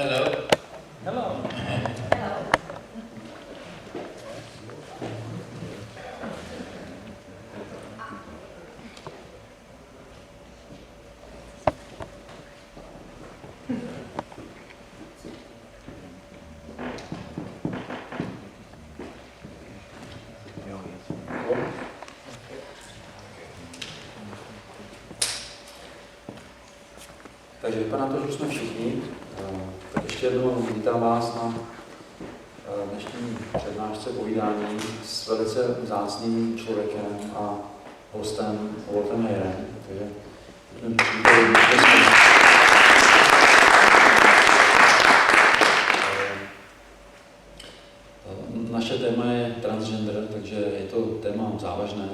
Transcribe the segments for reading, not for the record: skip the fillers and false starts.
Hello. Hello. Hello. Takže vypadá to, že jsme všichni. Tak ještě jednou vítám vás na dnešní přednášce povídání s velice vzácným člověkem a hostem Waltem Heyerem. Takže naše téma je transgender, takže je to téma závažné.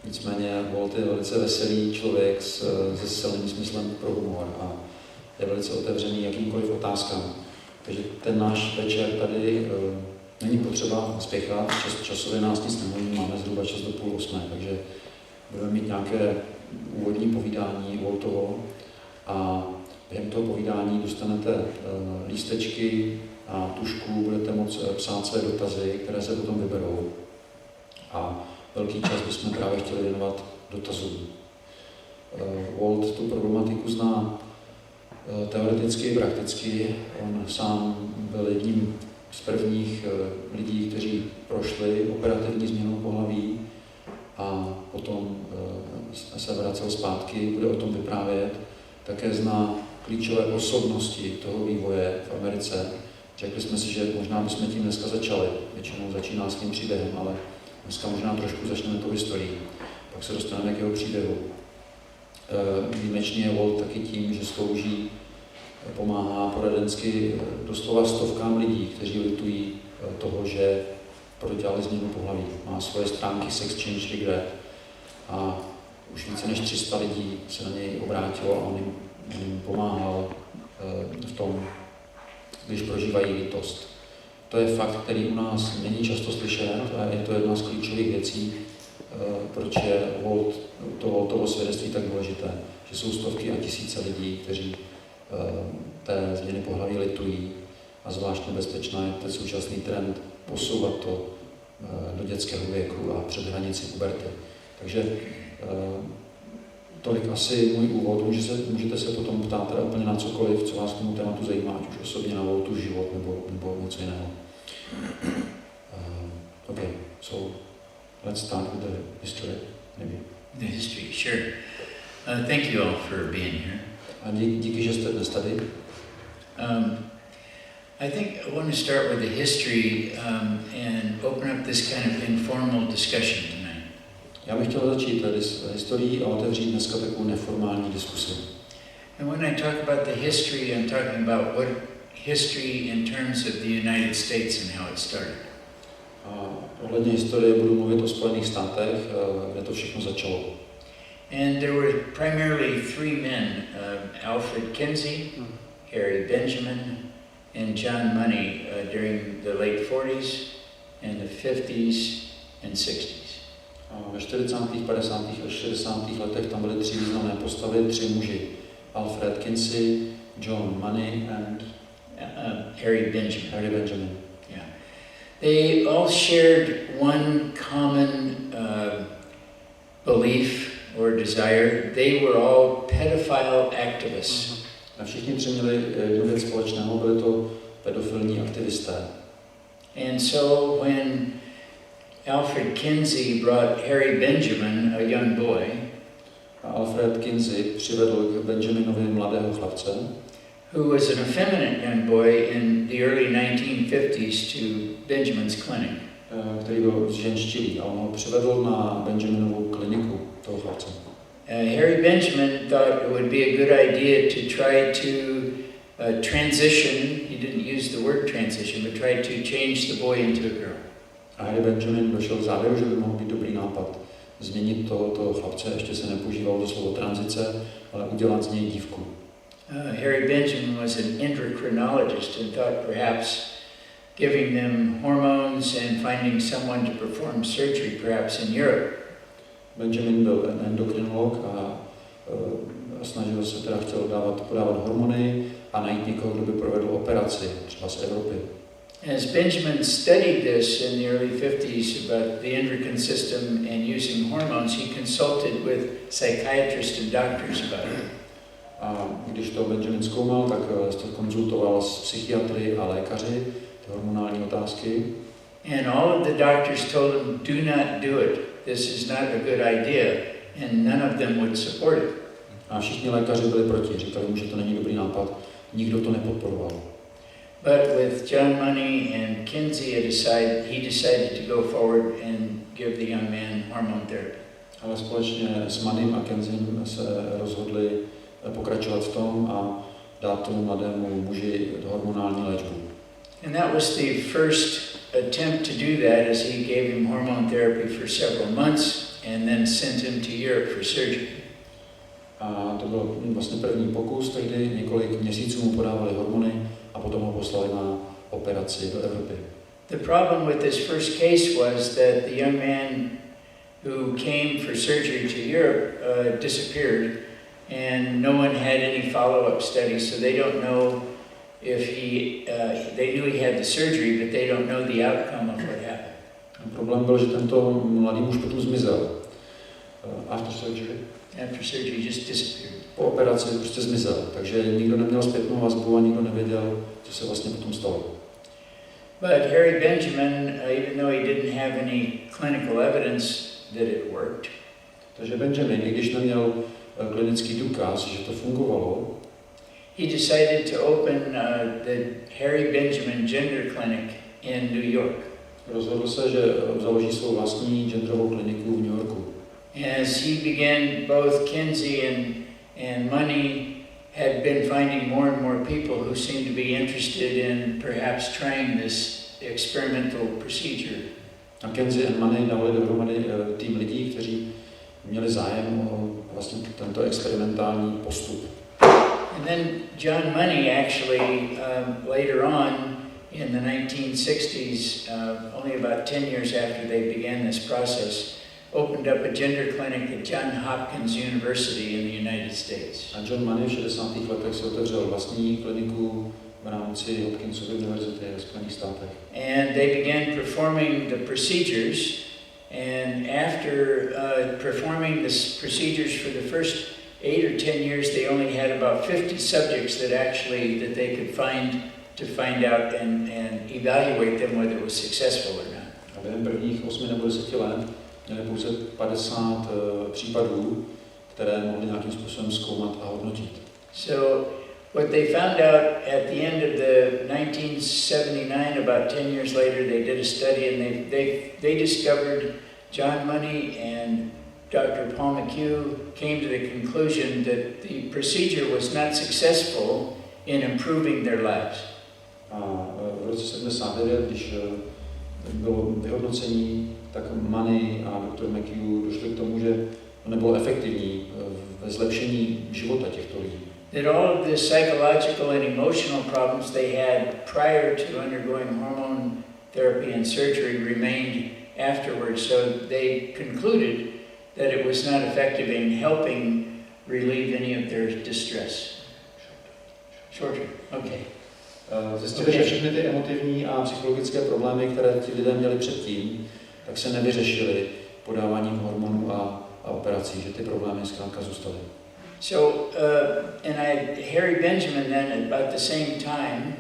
Nicméně Walt je velice veselý člověk se silným smyslem pro humor a je velice otevřený jakýmkoliv otázkám. Takže ten náš večer tady není potřeba spěchat, časově nás nic nehoní, máme zhruba čas do 7:30, takže budeme mít nějaké úvodní povídání Waltovo a během toho povídání dostanete lístečky a tužku, budete moct psát své dotazy, které se potom vyberou. A velký čas bychom právě chtěli věnovat dotazům. Walt tu problematiku zná teoreticky i prakticky. On sám byl jedním z prvních lidí, kteří prošli operativní změnou pohlaví a potom se vracel zpátky, bude o tom vyprávět. Také zná klíčové osobnosti toho vývoje v Americe. Řekli jsme si, že možná bychom tím dneska začali. Většinou začíná s tím příběhem, ale dneska možná trošku začneme tou historií, pak se dostaneme k jeho příběhu. Výjimečně je Walt taky tím, že slouží, pomáhá poradensky doslova stovkám lidí, kteří litují toho, že prodělali změnu pohlaví. Má svoje stránky Sex Change Regret a už více než 300 lidí se na něj obrátilo a on jim pomáhal v tom, když prožívají lítost. To je fakt, který u nás není často slyšet a je to jedna z klíčových věcí, proč je to Waltovo svědectví tak důležité, že jsou stovky a tisíce lidí, kteří té změny pohlaví litují a zvlášť nebezpečná je ten současný trend posouvat to do dětského věku a před hranici puberty. Takže tolik asi můj úvod, můžete se potom ptát teda úplně na cokoliv, co vás k tomu tématu zajímá, ať už osobně na Waltu život nebo něco jiného. Okay, so let's start with the history, maybe. The history, sure. Thank you all for being here. A díky, že jste dnes tady. I think I want to start with the history and open up this kind of informal discussion tonight. Já bych chtěl začít tady s historií a otevřít dneska takovou neformální diskusi. And when I talk about the history, I'm talking about what history in terms of the United States and how it started. A ohledně historie budu mluvit o Spojených státech, kde to všechno začalo. And there were primarily three men, Alfred Kinsey, Harry Benjamin, and John Money during the late 40s and the 50s and 60s. A ve 40., 50. a 60. letech tam byly tři významné postavy, tři muži. Alfred Kinsey, John Money and Harry Benjamin. Yeah. They all shared one common belief or desire. They were all pedophile activists. A všichni tři měli jednu věc společného, byli to pedofilní aktivisté. And so when Alfred Kinsey brought Harry Benjamin, a young boy, a Alfred Kinsey přivedl k Benjaminovi mladého chlapce, who was an effeminate young boy in the early 1950s to Benjamin's clinic. Který byl ženštilý a on ho přivedl na Benjaminovu kliniku, toho chlapce. Harry Benjamin thought it would be a good idea to try to transition, he didn't use the word transition, but try to change the boy into a girl. A Harry Benjamin došel k závěru, že by mohl být dobrý nápad změnit toho chlapce, ještě se nepoužívalo to slovo tranzice, ale udělat z něj dívku. Harry Benjamin was an endocrinologist and thought perhaps giving them hormones and finding someone to perform surgery perhaps in Europe. Benjamin byl endokrinolog a snažil se chtěl podávat hormony a najít někoho, kdo by provedl operaci, třeba z Evropy. As Benjamin studied this in the early 50s about the endocrine system and using hormones, he consulted with psychiatrists and doctors about it. A když to Benjamin zkoumal, tak to konzultoval s psychiatry a lékaři, ty hormonální otázky. And all of the doctors told him, do not do it. This is not a good idea. And none of them would support it. A všichni lékaři byli proti, říkali mu, že to není dobrý nápad, nikdo to nepodporoval. But with John Money and Kinsey, he decided to go forward and give the young man hormone therapy. Ale společně s Moneym a Kenzym se rozhodli pokračovat v tom a dát tomu mladému muži hormonální léčbu. And that was the first attempt to do that, as he gave him hormone therapy for several months and then sent him to Europe for surgery. A to byl vlastně první pokus, tehdy několik měsíců mu podávali hormony a potom ho poslali na operaci do Evropy. The problem with this first case was that the young man who came for surgery to Europe disappeared, and no one had any follow-up studies, so they don't know if they knew he had the surgery, but they don't know the outcome of what happened. Problém byl, že tento mladý muž potom zmizel. After surgery Just disappeared. Po operaci prostě zmizel, takže nikdo neměl zpětnou vazbu a nikdo nevěděl, co se vlastně potom stalo. But Harry Benjamin, even though he didn't have any clinical evidence that it worked, takže Benjamin, i když neměl klinický důkaz, že to fungovalo, he decided to open the Harry Benjamin Gender Clinic in New York. Rozhodl se, že založí svou vlastní genderovou kliniku v New Yorku. As he began, both Kinsey and Money had been finding more and more people who seemed to be interested in perhaps trying this experimental procedure. A Kinsey a Money dali dohromady tým lidí, kteří měli zájem o vlastně tento experimentální postup. And then John Money actually later on in the 1960s, only about 10 years after they began this process, opened up a gender clinic at Johns Hopkins University in the United States. A John Money v 60. letech se otevřel vlastní kliniku v rámci Hopkinsovy univerzity ve Spojených státech. And they began performing the procedures, and after performing the procedures for the first 8 or 10 years, they only had about 50 subjects that they could find out and evaluate them whether it was successful or not. A během prvních 8 nebo 10 let měli pouze 50 případů, které mohli nějakým způsobem zkoumat a hodnotit. So what they found out at the end of the 1979, about 10 years later, they did a study and they discovered John Money and Dr. Paul McHugh came to the conclusion that the procedure was not successful in improving their lives. A v roce 79, když bylo vyhodnocení, tak Money a Dr. McHugh došli k tomu, že to nebylo efektivní ve zlepšení života těchto lidí. That all of the psychological and emotional problems they had prior to undergoing hormone therapy and surgery remained afterwards, so they concluded that it was not effective in helping relieve any of their distress. Shorter. Okay. Zjistili, že všechny ty emotivní a psychologické problémy, které ti lidé měli předtím, tak se nevyřešily podáváním hormonů a operací, že ty problémy zkrátka zůstaly. So, Harry Benjamin then, about the same time,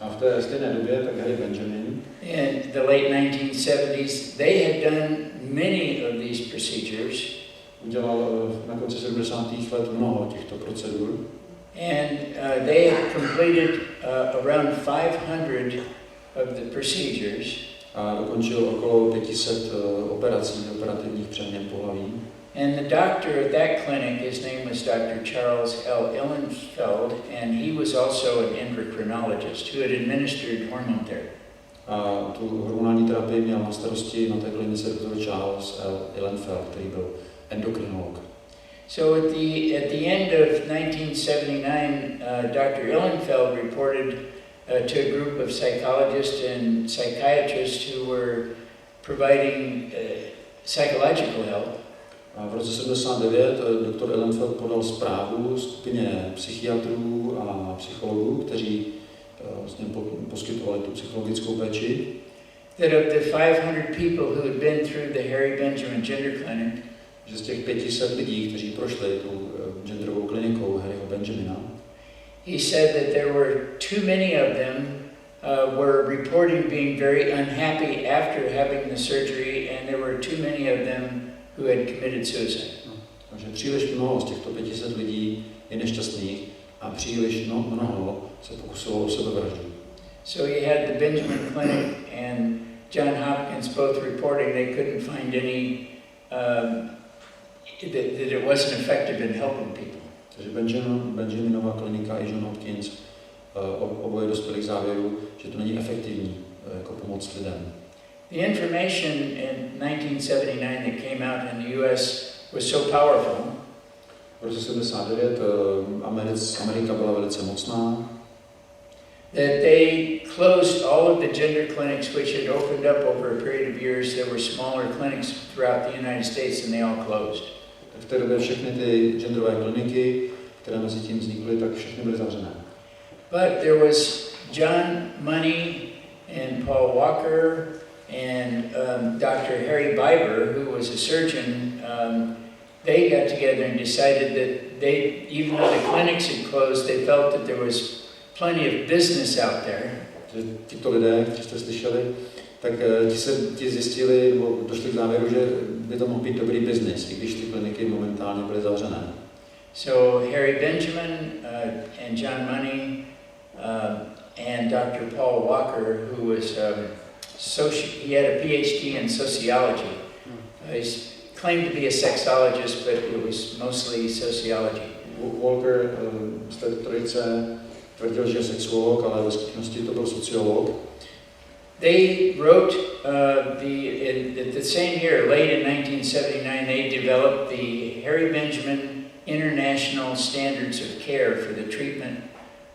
a v té stejné době, tak Harry Benjamin, in the late 1970s, they had done many of these procedures. Udělal na konci 70. let mnoho těchto procedur. And they had completed around 500 of the procedures. A dokončil okolo 500 operací, operativních přeměn pohlaví. And the doctor at that clinic, his name was Dr. Charles L. Ihlenfeld, and he was also an endocrinologist who had administered hormone therapy. A tu hormonální terapii měl na starosti na té klinice Dr. Charles L. Ihlenfeld, který byl endokrinolog. So at the end of 1979, Dr. Ihlenfeld reported to a group of psychologists and psychiatrists who were providing psychological help. A v roce 79 doktor Ellenfeld podal zprávu skupině psychiatrů a psychologů, kteří vlastně poskytovali tu psychologickou péči. That of the 500 people who had been through the Harry Benjamin Gender Clinic, Že z těch 500 lidí, kteří prošli tu genderovou klinikou Harryho Benjamina, he said that there were too many of them were reporting being very unhappy after having the surgery, and there were too many of them who had committed suicide. Takže příliš mnoho z těchto 500 lidí je nešťastných a příliš mnoho se pokusilo o sebevraždu. So you had the Benjamin Clinic and John Hopkins both reporting they couldn't find any, that it wasn't effective in helping people. Takže Benjaminova klinika i John Hopkins oboje dospěli k závěru, že to není efektivní jako pomoc lidem. The information in 1979 that came out in the US was so powerful. V roce 79 Amerika byla velice mocná. That they closed all of the gender clinics which had opened up over a period of years. There were smaller clinics throughout the United States and they all closed. V té době všechny ty genderové kliniky, které mezi tím vznikly, tak všechny byly zavřené. But there was John Money and Paul Walker and Dr. Harry Byl, who was a surgeon. They got together and decided that they, even though the clinics had closed, they felt that there was plenty of business out there. Tito lidé, kteří jste slyšeli, tak ti zjistili, nebo došli k závěru, že by to mohl být dobrý biznis, i když ty kliniky momentálně byly zavřené. So Harry Benjamin and John Money and Dr. Paul Walker, who was he had a PhD in sociology. He claimed to be a sexologist, but it was mostly sociology. Walker z té trojice tvrdil, že je sexuolog, ale ve skutečnosti to byl sociolog. They wrote the same year, late in 1979, they developed the Harry Benjamin International Standards of Care for the treatment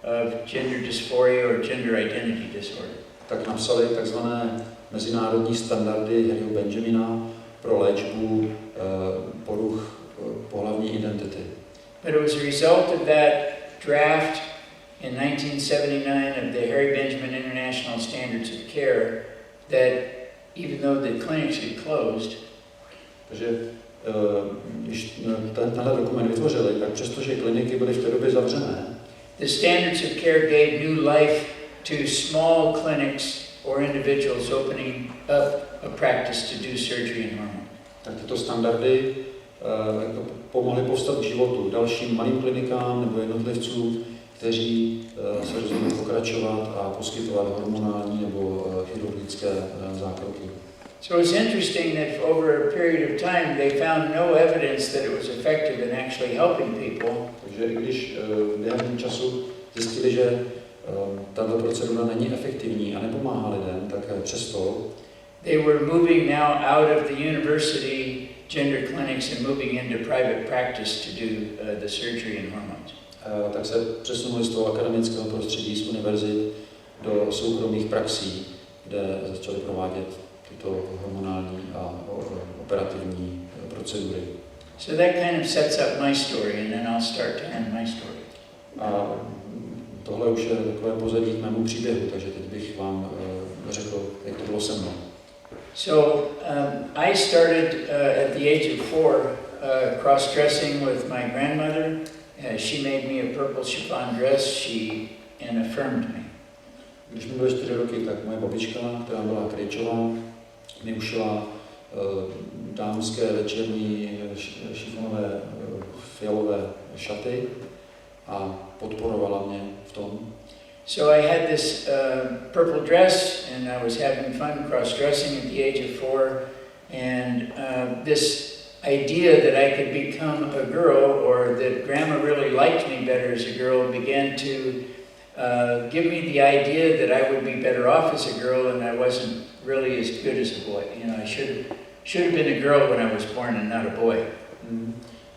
of gender dysphoria or gender identity disorder. Tak napsali takzvané mezinárodní standardy Harryho Benjamina pro léčbu poruch pohlavní identity. But it was a result of that draft in 1979 of the Harry Benjamin International Standards of Care that even though the clinics had closed, takže když tenhle dokument vytvořili, tak přestože kliniky byly v té době zavřené, the Standards of Care gave new life to small clinics or individuals opening up a practice to do surgery and hormone. Tak tyto standardy pomohly postat k životu dalším malým klinikám nebo jednotlivcům, kteří se rozhodli pokračovat a poskytovat hormonální nebo chirurgické zákroky. So it's interesting that over a period of time they found no evidence that it was effective in actually helping people. Takže i když během času zjistili, že tato procedura není efektivní a nepomáhá lidem, tak přesto they were moving now out of the university gender clinics and moving into private practice to do the surgery and hormones. Tak se přesunuli z toho akademického prostředí, z univerzit do soukromých praxí, kde začali provádět tyto hormonální a operativní procedury. So that kind of sets up my story, and then I'll start to end my story. A tohle už je takové pozadí k mému příběhu, takže teď bych vám řekl, jak to bylo se mnou. So I started at the age of 4 cross-dressing with my grandmother. She made me a purple chiffon dress and affirmed me. Když mi byly 4 roky, tak moje babička, která byla krejčová, mi ušila dámské večerní šifonové fialové šaty a podporovala mě v tom. So I had this purple dress and I was having fun cross-dressing at the age of 4, and this idea that I could become a girl, or that Grandma really liked me better as a girl, began to give me the idea that I would be better off as a girl and I wasn't really as good as a boy. You know, I should have been a girl when I was born and not a boy.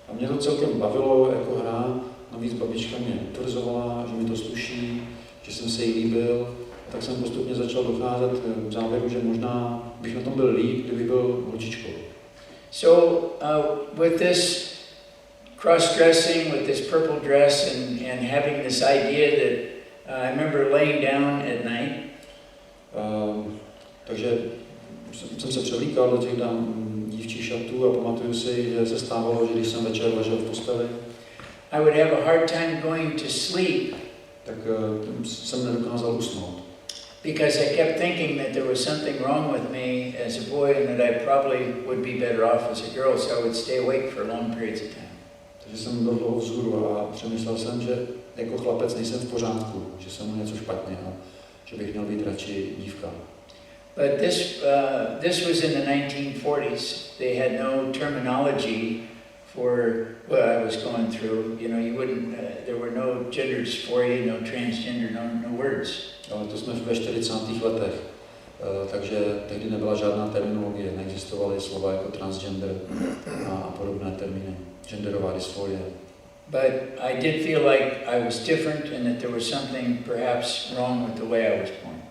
A mě to celkem bavilo jako hra, navíc babička mě utvrzovala, že mi to sluší, že jsem se jí líbil, tak jsem postupně začal docházet k závěru, že možná bych na tom byl líp, kdyby byl holčičkou. So with this cross-dressing, with this purple dress and having this idea that I remember laying down at night. Takže jsem se převlíkal do těch dívčích šatů a pamatuju si, že se stávalo, že když jsem večer ležel v posteli, I would have a hard time going to sleep. Tak jsem nedokázal usnout. Because I kept thinking that there was something wrong with me as a boy and that I probably would be better off as a girl, so I would stay awake for long periods of time. Takže jsem byl dlouho vzhůru a přemýšlel jsem, že jako chlapec nejsem v pořádku, že jsem mu něco špatně a že bych měl být radši dívka. But this was in the 1940s. They had no terminology for what I was going through. You know, you wouldn't. There were no gender dysphoria, no transgender, no words. Ale to jsme ve 40. letech, takže tehdy nebyla žádná terminologie, neexistovaly slova jako transgender a podobné termíny, genderová dysforie. But I did feel like I was different and that there was something perhaps wrong with the way I was born.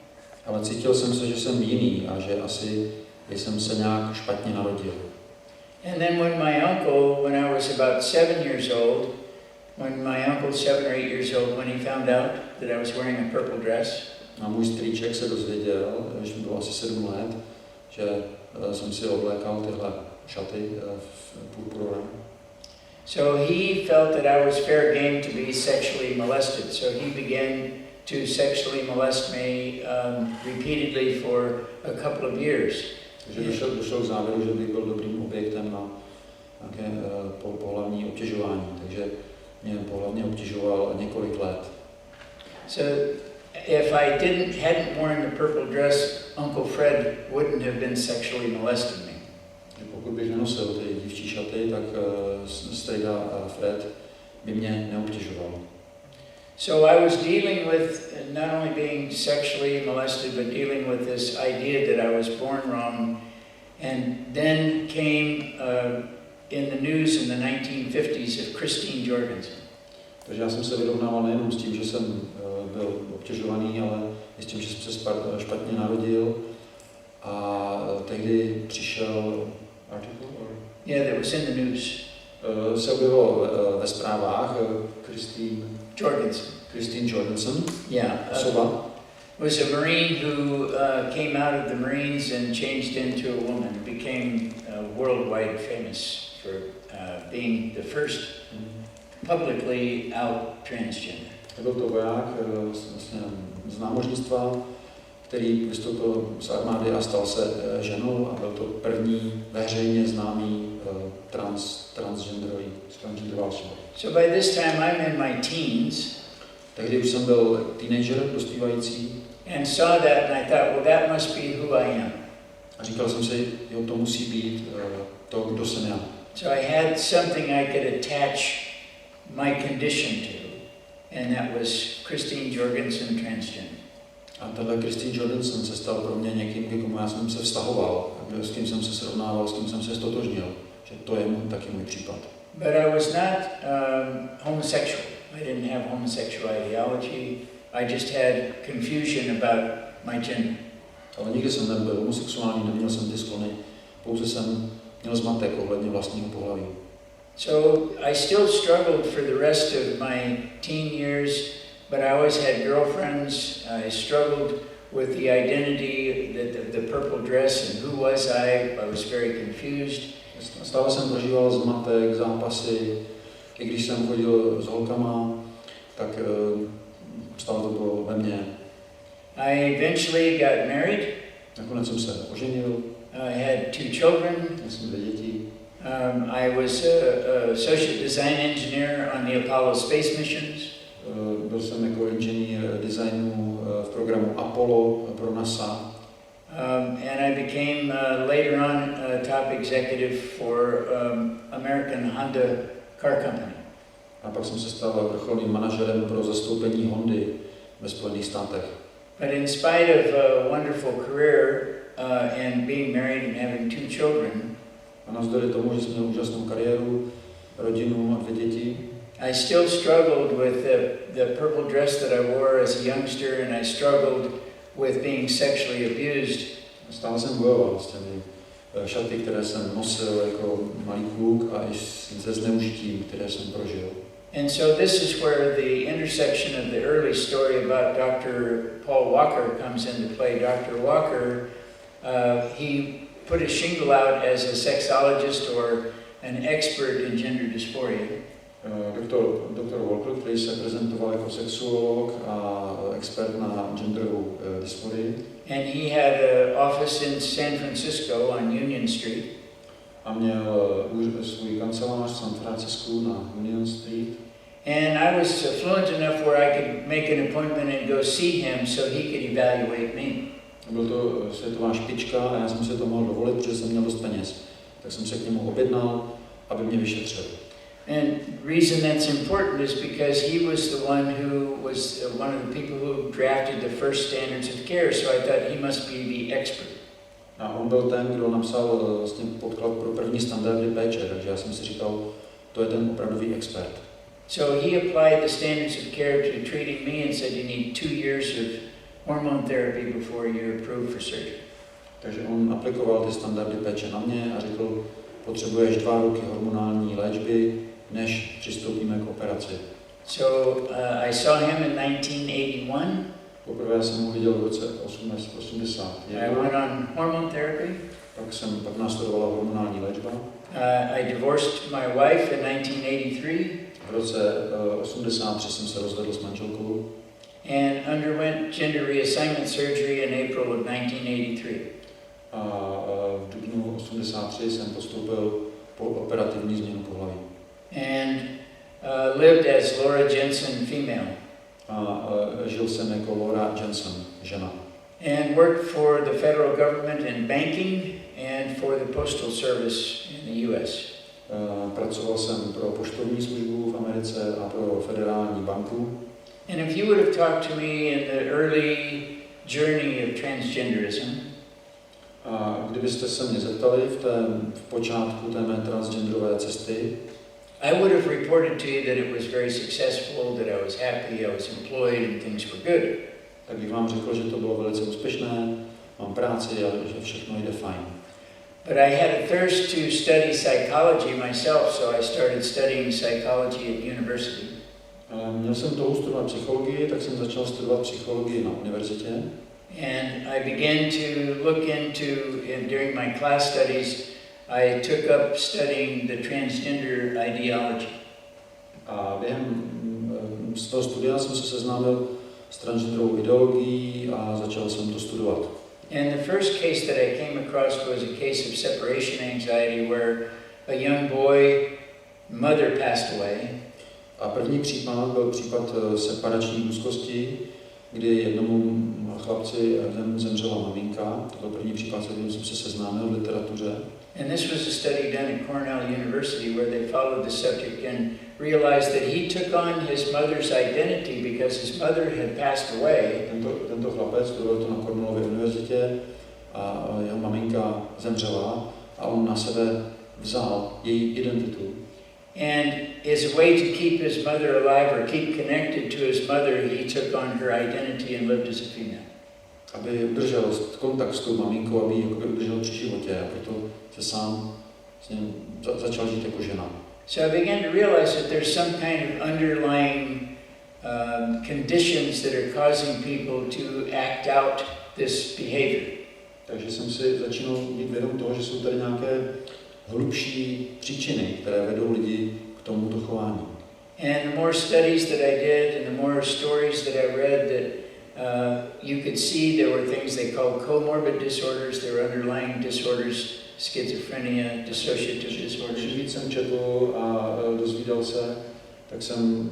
Ale cítil jsem se, že jsem jiný a že asi jsem se nějak špatně narodil. And then when my uncle, when I was about 7 years old, when my uncle 7 or 8 years old, when he found out that I was wearing a purple dress. A můj strýček se dozvěděl, když mi bylo asi 7 let, že jsem si oblékal tyhle šaty v purpurovém. So he felt that I was fair game to be sexually molested. So he began to sexually molest me repeatedly for a couple of years. Takže došel k závěru, že bych byl dobrým objektem na nějaké pohlavní obtěžování. Takže mě pohlavně obtěžoval několik let. So if I hadn't worn the purple dress, Uncle Fred wouldn't have been sexually molesting me. Pokud bych nenosil ty dívčí šaty, tak strejda Fred by mě neobtěžoval. So I was dealing with not only being sexually molested, but dealing with this idea that I was born wrong. And then came in the news in the 1950s of Christine Jorgensen. Takže já jsem se vyrovnával nejenom s tím, že jsem byl obtěžovaný, ale i s tím, že jsem se špatně narodil. A tehdy přišel article? Yeah, that was in the news. Se objevilo ve zprávách Christine Jorgensen. Yeah. Osoba. Was a Marine who came out of the Marines and changed into a woman, became worldwide famous for being the first publicly out transgender. Byl to voják vlastně z námořnictva, který vystoupil z armády a stal se ženou a byl to první veřejně známý transgenderová osoba. So by this time I'm in my teens. Tehdy už jsem byl teenager, dospívající. And saw that and I thought, well, that must be who I am. A říkal jsem si, jo, to musí být to, kdo jsem já. So I had something I could attach my condition to, and that was Christine Jorgensen, transgender. A tahle Christine Jorgensen se stal pro mě někým, k komu já jsem se vztahoval, s kým jsem se srovnával, s kým jsem se stotožnil, že to je taky můj případ. But I was not homosexual. I didn't have homosexual ideology. I just had confusion about my gender. Ale nikdy jsem nebyl homosexuální, neměl jsem ty sklony, pouze jsem měl zmatek ohledně vlastního pohlaví. So I still struggled for the rest of my teen years, but I always had girlfriends. I struggled with the identity, the purple dress, and who was I was very confused. Stále jsem prožíval zmatek, zápasy, i když jsem chodil s holkama, tak stále to bylo ve mně. I eventually got married. Nakonec jsem se oženil. I had 2 children. Měl jsem 2 děti. I was a associate design engineer on the Apollo space missions. Byl jsem jako inženýr designu v programu Apollo pro NASA. And I became later on a top executive for American Honda car company. A pak jsem se stal vrcholným manažerem pro zastoupení Hondy ve Spojených státech. But in spite of a wonderful career and being married and having 2 children, a navzdory tomu, že jsem měl úžasnou kariéru, rodinu a 2 děti, I still struggled with the purple dress that I wore as a youngster, and I struggled with being sexually abused. Stále jsem bojoval s těmi šaty, které jsem nosil jako malý kluk a i se zneužitím, které jsem prožil. And so this is where the intersection of the early story about Dr. Paul Walker comes into play. Dr. Walker, he put a shingle out as a sexologist or an expert in gender dysphoria. Dr. Walker, který se prezentoval jako sexuolog a expert na genderovou dysforii. And he had an office in San Francisco on Union Street. A měl svůj kancelář v San Francisku na Union Street. And I was fluent enough where I could make an appointment and go see him so he could evaluate me. Byl to světová špička a já jsem si to mohl dovolit, protože jsem měl dost peněz. Tak jsem se k němu objednal, aby mě vyšetřil. And the reason that's important is because he was the one who was one of the people who drafted the first standards of care, so I thought he must be the expert. A on byl ten, kdo napsal vlastně podklad pro první standardy péče, takže já jsem si říkal, to je ten opravdový expert. So he applied the standards of care to treating me and said you need 2 years of hormone therapy before you're approved for surgery. Takže on aplikoval ty standardy péče na mě a řekl, potřebuješ 2 roky hormonální léčby, než přistoupíme k operaci. So I saw him in 1981. Poprvé jsem ho viděl v roce 1981. I went on hormone therapy. Pak následovala hormonální léčba. I divorced my wife in 1983. V roce 83 jsem se rozvedl s manželkou. And underwent gender reassignment surgery in April of 1983. A v dubnu 83 jsem postoupil po operativní změnu pohlaví. And lived as Laura Jensen, female. A žil jsem jako Laura Jensen, žena. And worked for the federal government in banking and for the postal service in the U.S. Pracoval jsem pro poštovní službu v Americe a pro federální banku. And if you would have talked to me in the early journey of transgenderism, a kdybyste se mě zeptali v počátku té mé transgenderové cesty, I would have reported to you that it was very successful, that I was happy, I was employed, and things were good. Tak bych vám řekl, že to bylo velice úspěšné, mám práci a že všechno jde fajn. But I had a thirst to study psychology myself, so I started studying psychology at university. Měl jsem touhu studovat psychologii, tak jsem začal studovat psychologii na univerzitě. And I began to look into, during my class studies, I took up studying the transgender ideology. A během z toho studia jsem se seznámil s transgenderovou ideologií a začal jsem to studovat. And the first case that I came across was a case of separation anxiety where a young boy, mother passed away. A první případ byl případ separační úzkosti, kdy jednomu chlapci zemřela maminka. To byl první případ, se kterým jsem se seznámil v literatuře. And this was a study done at Cornell University where they followed the subject and realized that he took on his mother's identity because his mother had passed away. Tento chlapec, byl to na Cornellově univerzitě a jeho maminka zemřela a on na sebe vzal její identitu. And as a way to keep his mother alive or keep connected to his mother, he took on her identity and lived as a female. Aby udržel kontakt s tou maminkou, aby ji udržel při životě a proto se sám s ním začal žít jako žena. So I began to realize that there's some kind of underlying conditions that are causing people to act out this behavior. Takže jsem si začínal být vědom toho, že jsou tady nějaké hlubší příčiny, které vedou lidi k tomuto chování. And the more studies that I did and the more stories that I read, that you could see there were things they call comorbid disorders, there were underlying disorders, schizophrenia, dissociative disorders. Čím víc jsem četl a dozvídal se, tak jsem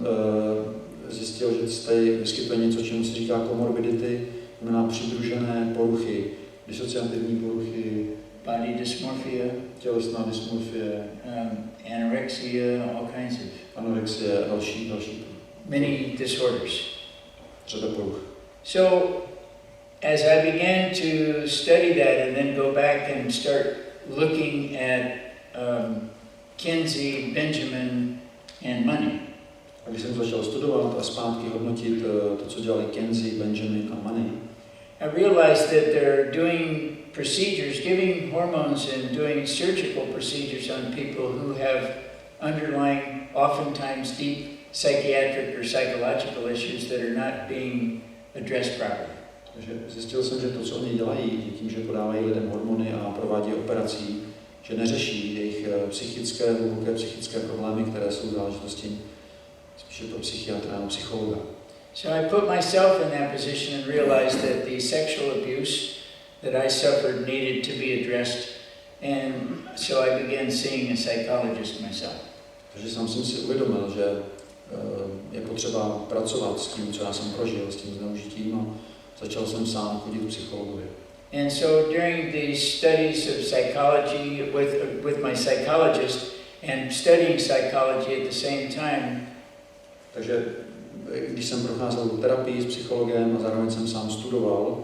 zjistil, že se tady vyskytuje něco, čemu se říká komorbidity, znamená přidružené poruchy, disociativní poruchy, body dysmorphia, tělesná dysmorfie, anorexia, all kinds of anorexie a další many disorders. Řada poruch. So as I began to study that and then go back and start looking at Kinsey, Benjamin and money. A když jsem začal studovat a zpátky hodnotit to, co dělali Kinsey, Benjamin a Money, I realized that they're doing procedures, giving hormones and doing surgical procedures on people who have underlying, oftentimes deep psychiatric or psychological issues that are not being addressed properly. Takže zjistil jsem, že to, co oni dělají, tím, že podávají lidem hormony a provádí operací, že neřeší jejich psychické, hluboké psychické problémy, které jsou záležitostí spíše pro psychiatra nebo psychologa. So I put myself in that position and realized that the sexual abuse that I suffered needed to be addressed, and so I began seeing a psychologist myself. Takže sám jsem si uvědomil, že je potřeba pracovat s tím, co já jsem prožil, s tím zneužitím, a začal jsem sám chodit k psychologovi. And so during the studies of psychology with my psychologist and studying psychology at the same time, takže když jsem procházel terapii s psychologem a zároveň jsem sám studoval,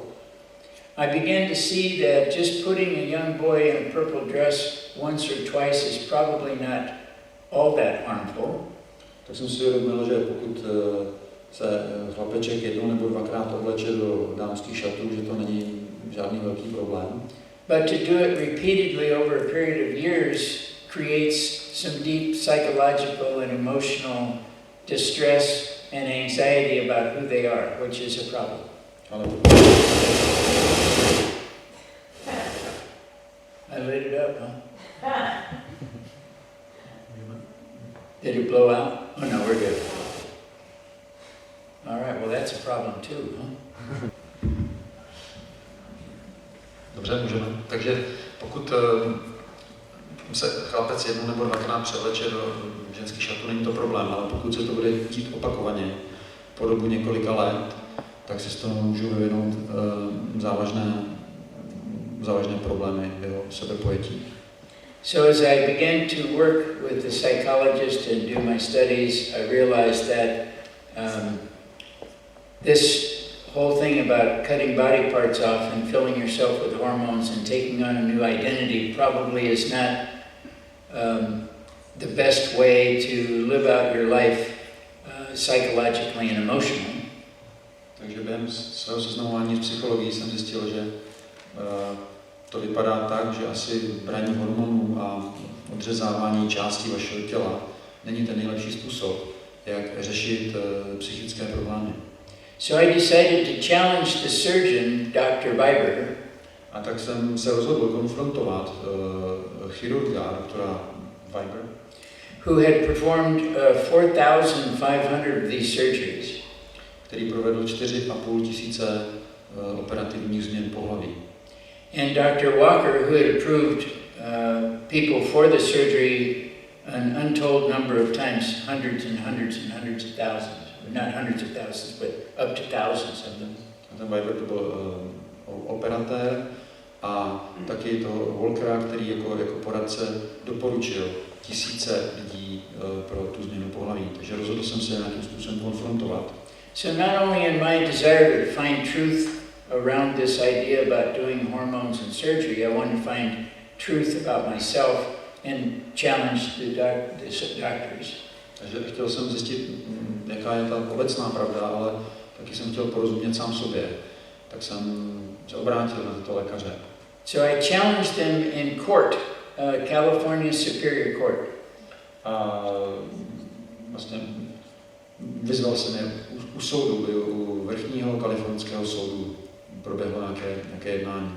I began to see that just putting a young boy in a purple dress once or twice is probably not all that harmful. Tak jsem si uvědomil, že pokud se chlapeček jednou nebo dvakrát obleče do dámských šatů, že to není žádný velký problém. But to do it repeatedly over a period of years creates some deep psychological and emotional distress and anxiety about who they are, which is a problem. Ale I lit it up, huh? Did it blow out? Oh no, we're good. All right, well that's a problem too, huh? Dobře, můžeme. Takže pokud se chlapec jednou nebo dvakrát převleče do ženských šatů, není to problém, ale pokud se to bude dít opakovaně po dobu několika let, tak se z toho můžou vyvinout závažné problémy jeho sebepojetí. So as I began to work with the psychologist and do my studies, I realized that this whole thing about cutting body parts off and filling yourself with hormones and taking on a new identity probably is not the best way to live out your life psychologically and emotionally. Takže během svého seznamování s psychologií jsem zjistil, že to vypadá tak, že asi braní hormonů a odřezávání částí vašeho těla není ten nejlepší způsob, jak řešit psychické problémy. So I decided to challenge the surgeon, Dr. Weber. A tak jsem se rozhodl konfrontovat chirurga, doktora Weber, who had performed 4,500 of these surgeries. Který provedl 4,5 tisíce operativních změn pohlaví. And Dr. Walker, who had approved people for the surgery an untold number of times, hundreds and hundreds and hundreds of thousands. Not hundreds of thousands, but up to thousands of them. A ten Weber to byl operatér a taky toho Walkera, který jako poradce doporučil tisíce lidí pro tu změnu pohlaví. Takže rozhodl jsem se nějakým způsobem konfrontovat. So not only in my desire to find truth around this idea about doing hormones and surgery, I wanted to find truth about myself and challenge the doctors. Takže chtěl jsem zjistit, jaká je ta obecná pravda, ale taky jsem chtěl porozumět sám sobě. Tak jsem se obrátil na tyto lékaře. So I challenged them in court, California Superior Court. A vlastně vyzval jsem je u soudu, u vrchního kalifornského soudu proběhlo nějaké jednání.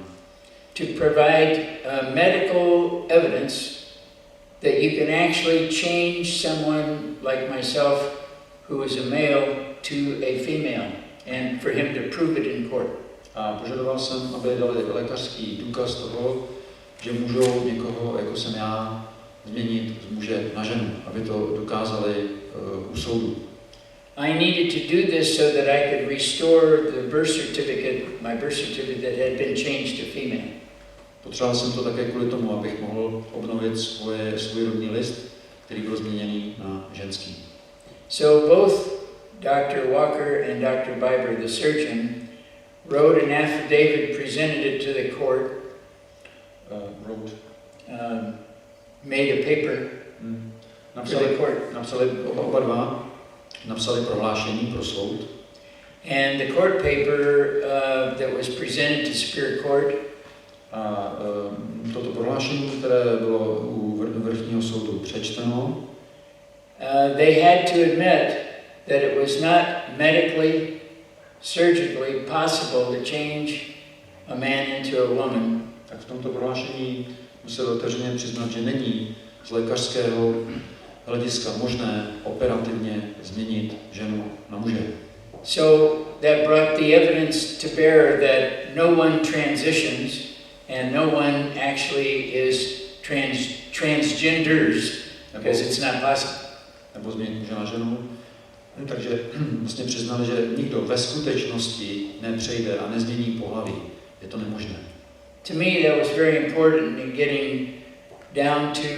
To provide medical evidence that you can actually change someone like myself who is a male to a female and for him to prove it in court. A požadoval jsem, aby dali lékařský důkaz toho, že můžou někoho, jako jsem já, změnit z muže na ženu, aby to dokázali u soudu. I needed to do this so that I could restore the birth certificate, my birth certificate that had been changed to female. Potřeboval jsem to také kvůli tomu, abych mohl obnovit svůj rodný list, který byl změněný na ženský. So both Dr. Walker and Dr. Weber, the surgeon, wrote an affidavit, presented it to the court, made a paper for the court. Napsali prohlášení pro soud. And the court paper that was presented to Superior Court A toto prohlášení, které bylo u vrchního soudu přečteno, they had to admit that it was not medically, surgically possible to change a man into a woman. Tak v tomto prohlášení musel otevřeně přiznat, že není z lékařského hlediska možné operativně změnit ženu na muže. So that brought the evidence to bear that no one transitions and no one actually is transgenders because it's not possible. Nebo změnit muže na ženu. Takže vlastně přiznali, že nikdo ve skutečnosti nepřejde a nezmění pohlaví. Je to nemožné. To me, that was very important in getting down to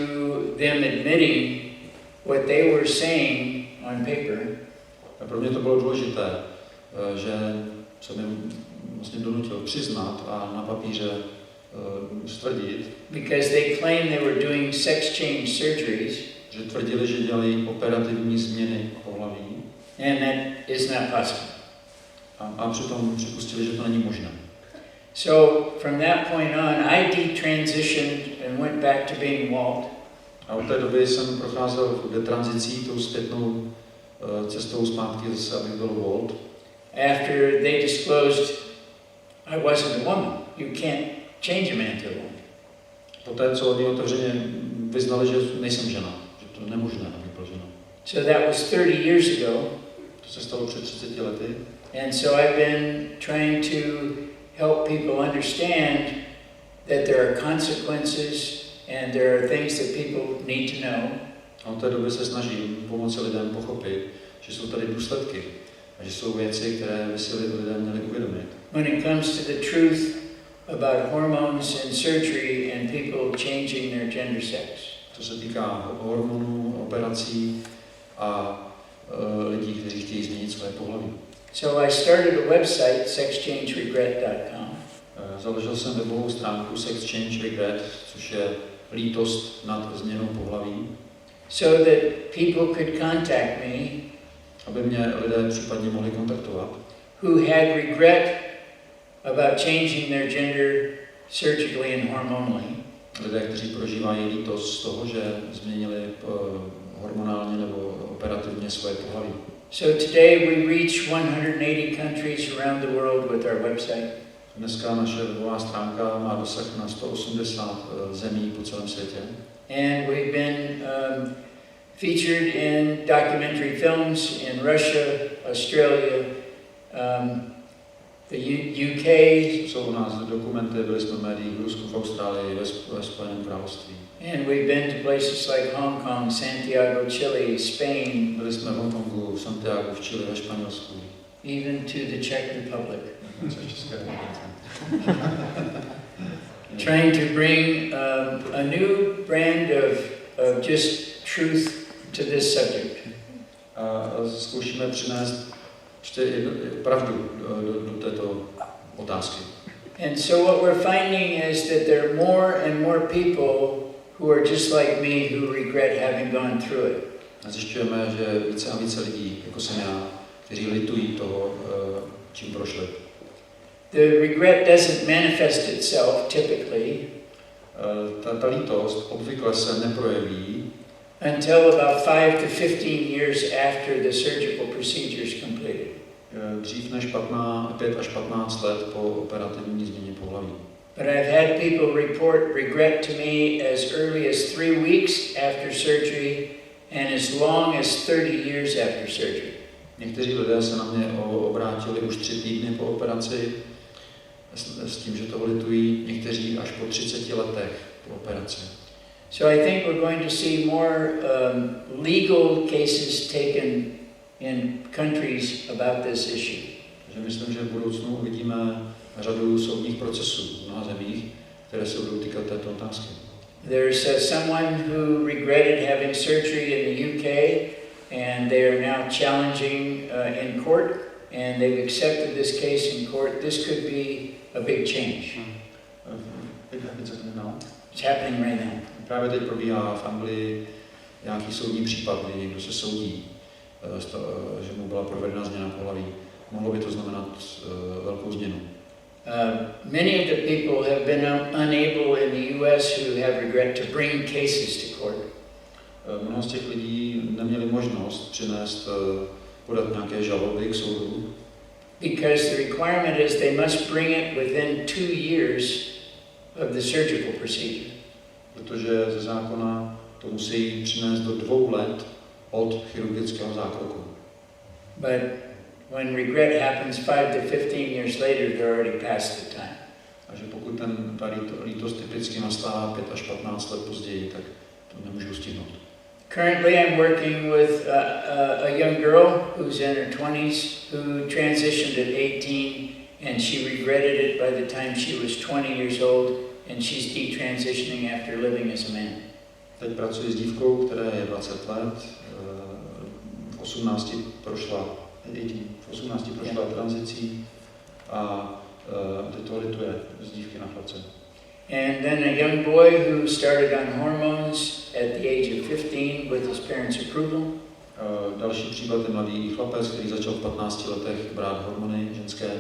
them admitting what they were saying on paper. A pro mě to bylo důležité, že se mi vlastně donutil přiznat a na papíře stvrdit. Because they claimed they were doing sex change surgeries. Že tvrdili, že dělají operativní změny pohlaví. And that is not possible. A přitom připustili, že to není možné. So from that point on, I detransitioned and went back to being Walt. A od té doby jsem procházel detranzicí, tou zpětnou cestou zpátky zase, abych byl Walt. After they disclosed I wasn't a woman. You can't change a man to a woman. Poté, co oni otevřeně vyznali, že nejsem žena, že to je nemožné, abych byl žena. So that was 30 years ago. To se stalo před 30 lety. And so I've been trying to help people understand that there are consequences and there are things that people need to know. A od té doby se snažím pomoci lidem pochopit, že jsou tady důsledky a že jsou věci, které by si lidé měli uvědomit. When it comes to the truth about hormones and surgery and people changing their gender sex. Co se týká hormonů, operací a lidí, kteří chtějí změnit své pohlaví. So I started a website, sexchangeregret.com. Založil jsem webovou stránku Sex Change Regret, což je lítost nad změnou pohlaví. So that people could contact me, aby mě lidé případně mohli kontaktovat, who had regret about changing their gender surgically and hormonally. Lidé, kteří prožívají lítost z toho, že změnili hormonálně nebo operativně své pohlaví. So today we reach 180 countries around the world with our website. Dneska naše webová stránka má dosah na 180 zemí po celém světě. And we've been featured in documentary films in Russia, Australia, the UK. Jsou u nás dokumenty, byli jsme v médiích v Rusku, v Austrálii, ve Spojeném království. And we've been to places like Hong Kong, Santiago, Chile, Spain. Byli jsme v Hongkongu, v Santiagu, v Chile, ve Španělsku. Even to the Czech Republic. Trying to bring a new brand of just truth to this subject. A zkoušíme přinést pravdu do této otázky. And so what we're finding is that there are more and more people who are just like me who regret having gone through it. A zjišťujeme, že více a více lidí, jako jsem já, kteří litují toho, čím prošli. The regret doesn't manifest itself typically. Ta lítost obvykle se neprojeví until about 5 to 15 years after the surgical procedure is completed. Dřív než 5 až 15 let po operativní změně pohlaví. But I've had people report regret to me as early as 3 weeks after surgery and as long as 30 years after surgery. Někteří lidé se na mě obrátili už 3 týdny po operaci s tím, že toho litují, někteří až po 30 letech po operaci. So I think we're going to see more legal cases taken in countries about this issue. Takže myslím, že v budoucnu uvidíme řadu soudních procesů v mnoha zemích, které se budou týkat této otázky. There's someone who regretted having surgery in the UK and they are now challenging in court and they've accepted this case in court. This could be a big change. It's happening right now. Právě teď probíhá v Anglii nějaký soudní případ, kdy někdo se soudí, že mu byla provedena změna pohlaví. Mohlo by to znamenat velkou změnu. Many of the people have been unable in the U.S. who have regret to bring cases to court. Mnoho z těch lidí neměli možnost přinést, podat nějaké žaloby k soudu. Because the requirement is they must bring it within 2 years of the surgical procedure. Protože ze zákona to musí přinést do 2 let od chirurgického zákroku. But when regret happens 5 to 15 years later, they're already past the time. Takže pokud ta lítost typicky nastává 5 až 15 let později, tak to nemůžu stihnout. Currently, I'm working with a young girl who's in her 20s who transitioned at 18, and she regretted it by the time she was 20 years old, and she's detransitioning after living as a man. Teď pracuji s dívkou, která je 20 let, v 18 prošla tranzicí a teď to lituje z dívky na chlapce. And then a young boy who started on hormones at the age of 15 with his parents' approval. Další případ je mladý chlapec, který začal v 15 letech brát hormony ženské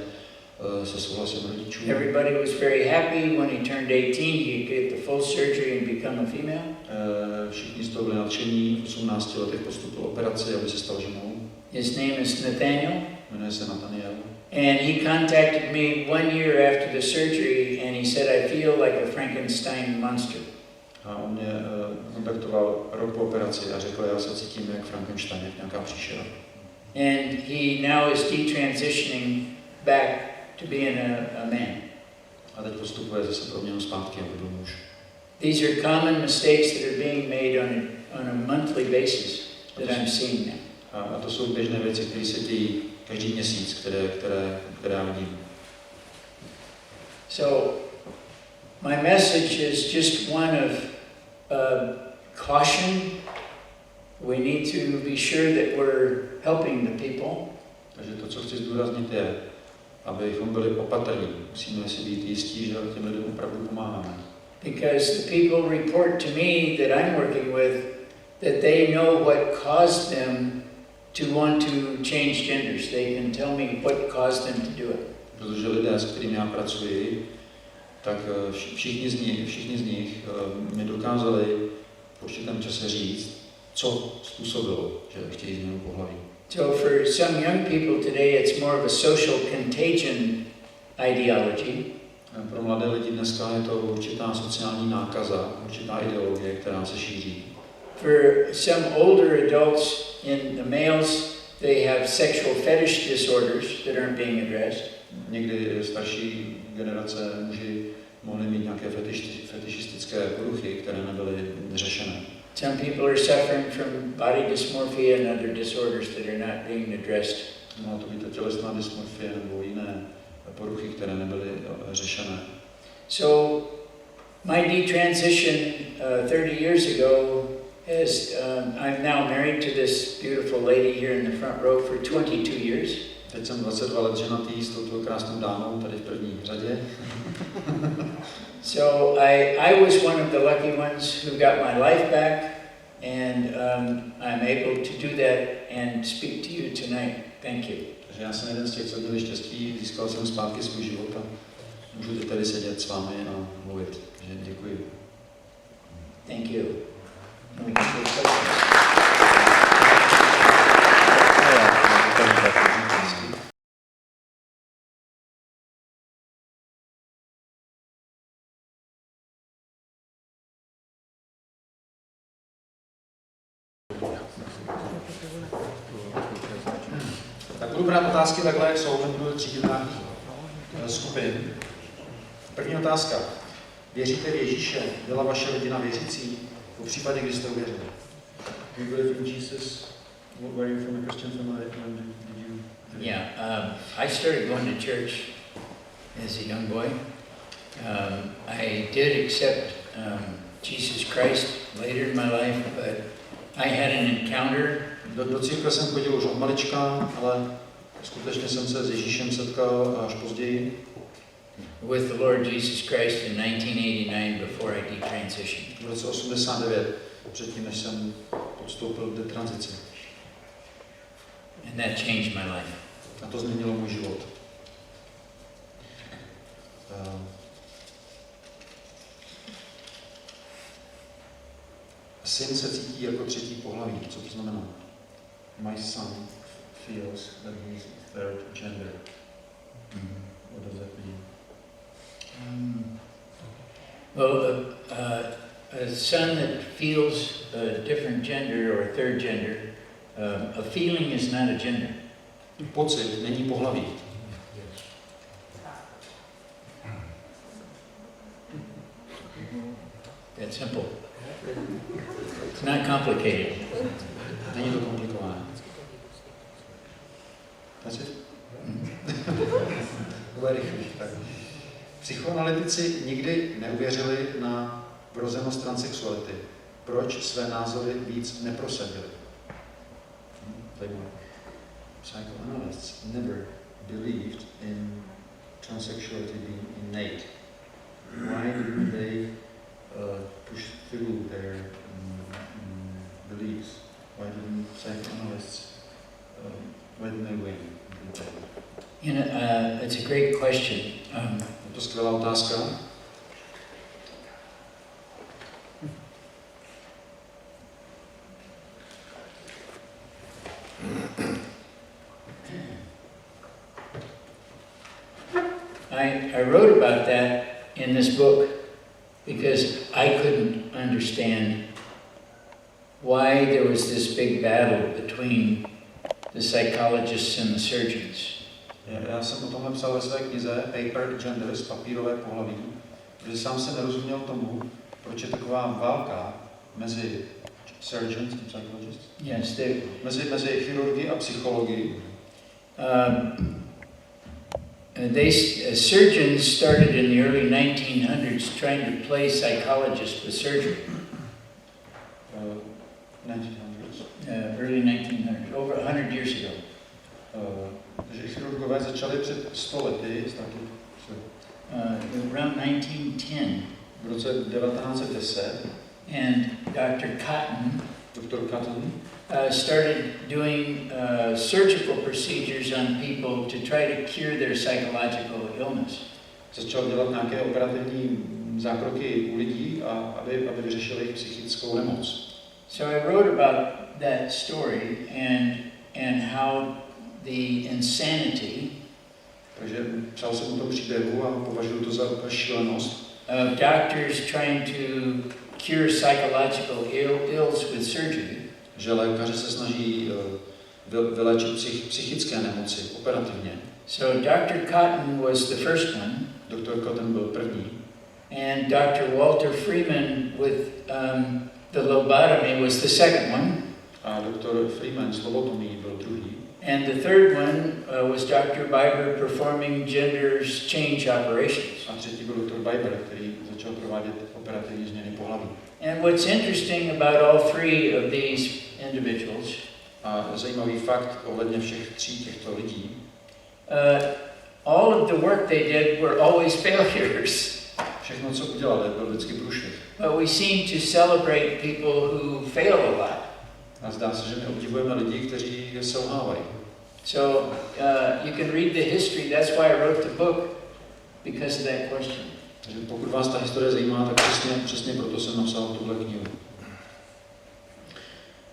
se souhlasem rodičů. Everybody was very happy when he turned 18, he could get the full surgery and become a female. Všichni z toho byli nadšení, v 18 letech postupil operaci, aby se stal ženou. His name is Nathaniel. Jmenuje se Nathaniel. And he contacted me 1 year after the surgery, and he said, I feel like a Frankenstein monster. A on mě kontaktoval rok po operaci a řekl, já se cítím jak Frankenstein, jak nějaká příšera. And he now is detransitioning back to being a man. A teď postupuje zase pro mě zpátky, aby byl muž. These are common mistakes that are being made on a monthly basis that I'm seeing now. A to jsou běžné věci, které se dějí každý měsíc, které já vidím. So, my message is just one of caution. We need to be sure that we're helping the people. Takže to, co chci zdůraznit, je, abychom byli opatrní. Musíme si být jistí, že těm lidem opravdu pomáháme. Because the people report to me that I'm working with that they know what caused them to want to change genders. They can tell me what caused them to do it. Protože lidé, s kterými já pracuji, tak všichni z nich mi dokázali v určitém čase říct, co způsobilo, že chtějí změnu pohlaví. So for some young people today, it's more of a social contagion ideology. Pro mladé lidi dneska je to určitá sociální nákaza, určitá ideologie, která se šíří. For some older adults in the males, they have sexual fetish disorders that aren't being addressed. Někdy starší generace muži mohli mít nějaké fetišistické poruchy, které nebyly řešené. Some people are suffering from body dysmorphia and other disorders that are not being addressed. Mohla to být tělesná dysmorfie nebo jiné poruchy, které nebyly řešené. So my detransition 30 years ago is I'm now married to this beautiful lady here in the front row for 22 years. Teď jsem 22 let ženatý s touto krásnou dámou tady v první řadě. So I was one of the lucky ones who got my life back, and I'm able to do that and speak to you tonight. Thank you. Takže já jsem jeden z těch, co měli štěstí, získal jsem zpátky svůj život a můžu teď tady sedět s vámi a mluvit. Takže děkuji. Thank you. We can take questions. Tak budu brát otázky takhle, jsou, budu třídit na skupiny. První otázka. Věříte v Ježíše? Byla vaše rodina věřící? V případě, kdy jste uvěřili. Do you believe in Jesus? Were you from a Christian family? Did you? Yeah, I started going to church as a young boy. I did accept Jesus Christ later in my life, but I had an encounter. Do církve jsem chodil už od malička, ale skutečně jsem se s Ježíšem setkal až později. With the Lord Jesus Christ in 1989 before I detransitioned. V roce 89, předtím, než jsem podstoupil do tranzice. And that changed my life. A to změnilo můj život. Syn se cítí jako třetí pohlaví. Co to znamená? My son feels that he is third gender. What does that mean? Well, a son that feels a different gender or a third gender, a feeling is not a gender. Pocit není pohlaví. That's simple. It's not complicated. Není to komplikované. That's it? Bude rychlý. Tak. Psychoanalytici nikdy neuvěřili na vrozenost transsexuality. Proč své názory víc neprosadili? Psychoanalysts never believed in transsexuality being innate. Why didn't they push through their beliefs? Why didn't psychoanalysts why didn't they win? You know, it's a great question. To je skvělá otázka. I wrote about that in this book because I couldn't understand why there was this big battle between the psychologists and the surgeons. Já jsem o tomhle psal ve své knize Paper Genders, papírové pohlaví, protože sám jsem nerozuměl tomu, proč je taková válka mezi surgeons and psychologists. Yes, Mezi chirurgy a psychologi. Surgeons started in the early 1900s trying to play psychologist with surgery. 1900s. Early 1900s, over 100 years ago. Takže chirurgové začali před 100 lety, Around 1910. V roce 1910. And Dr. Cotton started doing surgical procedures on people to try to cure their psychological illness. Začal dělat nějaké operativní zákroky u lidí, aby vyřešili jejich psychickou nemoc. So I wrote about that story and how the insanity. Takže psal jsem o tom příběhu a považuji to za šílenost. Doctors trying to cure psychological ills with surgery. Že lékaři se snaží vylečit psychické nemoci operativně. So Dr. Cotton was the first one. Dr. Cotton byl první. And Dr. Walter Freeman with the lobotomy was the second one. A Dr. Freeman s lobotomí byl druhý. And the third one was Dr. Biber performing gender's change operations. A třetí byl Dr. Biber, který začal provádět operativní změny pohlaví. And what's interesting about all three of these individuals, a zajímavý fakt ohledně všech tří těchto lidí, all of the work they did were always failures. Všechno, co udělali, byl vždycky průšvih. But we seem to celebrate people who fail a lot. A zdá se, že my obdivujeme lidi, kteří selhávají. So you can read the history. That's why I wrote the book, because of that question. Takže pokud vás ta historie zajímá, tak přesně proto jsem napsal tuhle knihu.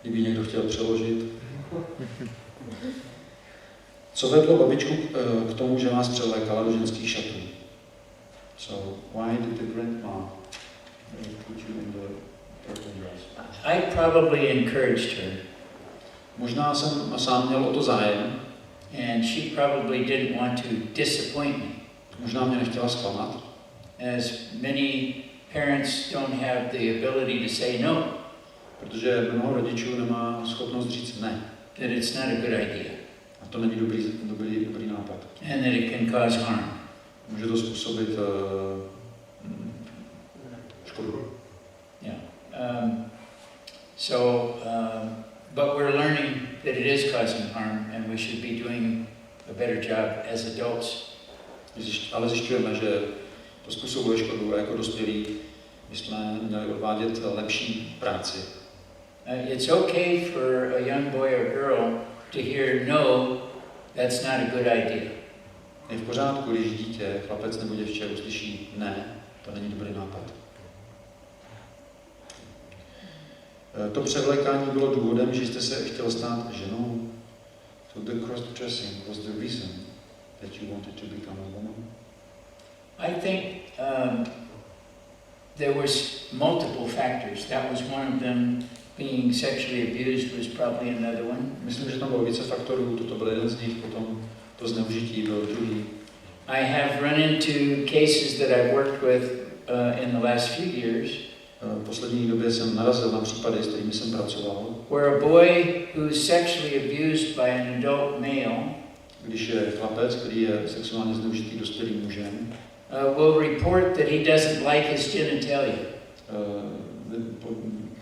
Kdyby někdo chtěl přeložit. Co vedlo babičku k tomu, že vás převlékala do ženských šatů? So, why did the grandma put you in the purple dress? I probably encouraged her. Možná jsem sám měl o to zájem. And she probably didn't want to disappoint me. Možná mě nechtěla zklamat. As many parents don't have the ability to say no. Protože mnoho rodičů nemá schopnost říct ne. That it's not a good idea. A to není dobrý nápad. And that it can cause harm. Může to způsobit škodu. Yeah. But we're learning that it is causing harm, and we should be doing a better job as adults. Ale zjišťujeme, že to způsobuje škodu a jako dospělí bychom měli odvádět lepší práci. It's okay for a young boy or girl to hear no, that's not a good idea. Je v pořádku, když dítě, chlapec nebo děvče uslyší ne, to není dobrý nápad. To převlékání bylo důvodem, že jste se chtěl stát ženou. So the cross-dressing was the reason that you wanted to become a woman. I think there was multiple factors. That was one of them. Being sexually abused was probably another one. Myslím, že tam bylo více faktorů, toto byl jeden z nich, potom to zneužití byl druhý. I have run into cases that I've worked with in the last few years. V poslední době jsem narazil na případy, s kterými jsem pracoval. Where a boy who is sexually abused by an adult male, když je chlapec, který je sexuálně zneužitý dospělým mužem, will report that he doesn't like his genitalia.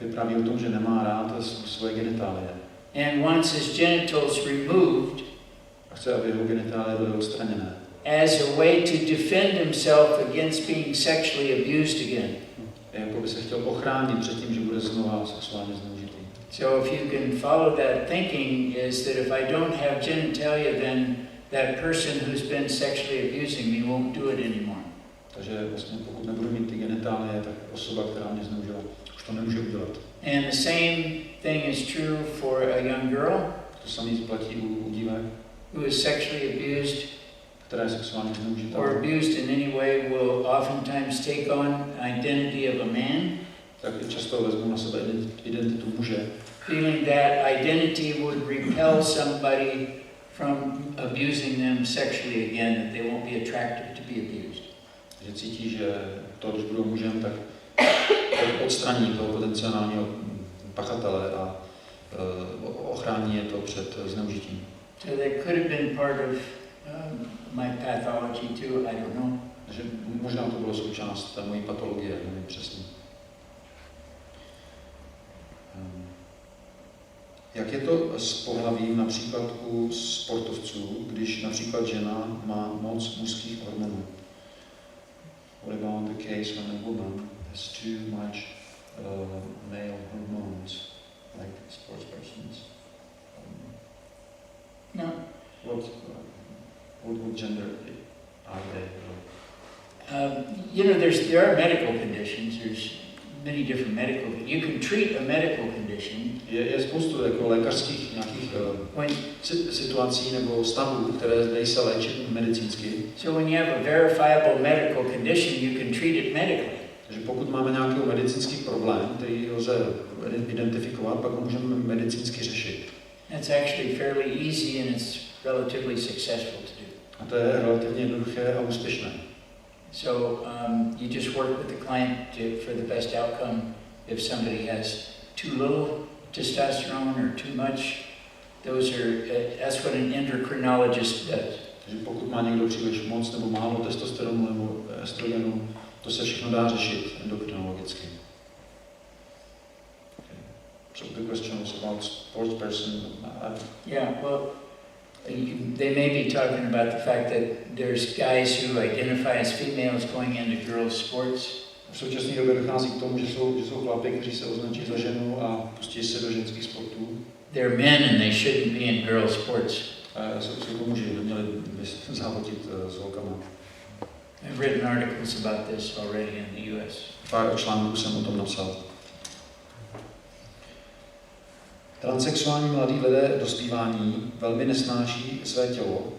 Vypráví o tom, že nemá rád svoje genitálie. And wants his genitals removed. A chce, aby jeho genitálie byly odstraněné. As a way to defend himself against being sexually abused again. Jako by se chtěl ochránit před tím, že bude znova sexuálně zneužitý. So if you can follow that thinking, is that if I don't have genitalia, then that person who's been sexually abusing me won't do it anymore. Takže vlastně pokud nebudu mít ty genitálie, tak osoba, která mě zneužila, už to nemůže udělat. And the same thing is true for a young girl. To samé platí u dívek, who is sexually abused, která je sexuálně zneužitá, or abused in any way, will oftentimes take on identity of a man. Tak často vezmou na sebe identitu muže. Feeling that identity would repel somebody from abusing them sexually again, that they won't be attracted to be abused. Že cítí, že to, když budou mužem, tak odstraní toho potenciálního pachatele a ochrání je to před zneužitím. So that could have been part of my pathology too, I don't know. Takže možná to bylo součást té mojí patologie, nevím přesně. Jak je to s pohlavím například u sportovců, když například žena má moc mužských hormonů? What about the case when a woman has too much male hormones, like sports persons? No. What gender are they? You know, there are medical conditions. There's many different medical. You can treat a medical condition. Je spoustu jako lékařských nějakých situací nebo stavů, které dají se léčit medicínsky. So when you have a verifiable medical condition, you can treat it medically. Takže pokud máme nějaký medicínský problém, který lze identifikovat, pak ho můžeme medicínsky řešit. That's actually fairly easy and it's relatively successful to do. A to je relativně jednoduché a úspěšné. So you just work with the client for the best outcome. If somebody has too little testosterone or too much, that's what an endocrinologist does. Takže pokud má někdo příliš moc nebo málo testosteronu nebo estrogenu, to se všechno dá řešit endokrinologicky. Okay. So the question was about sports person. Yeah, well, they may be talking about the fact that there's guys who identify as females going into girls' sports. V současné době dochází k tomu, že jsou chlapy, kteří se označí za ženu a pustí se do ženských sportů. They're men and they shouldn't be in girls' sports. Jsou to muži, neměli by závodit s holkama. I've written articles about this already in the US. Pár článků jsem o tom napsal. Transsexuální mladí lidé dospívání velmi nesnáší své tělo,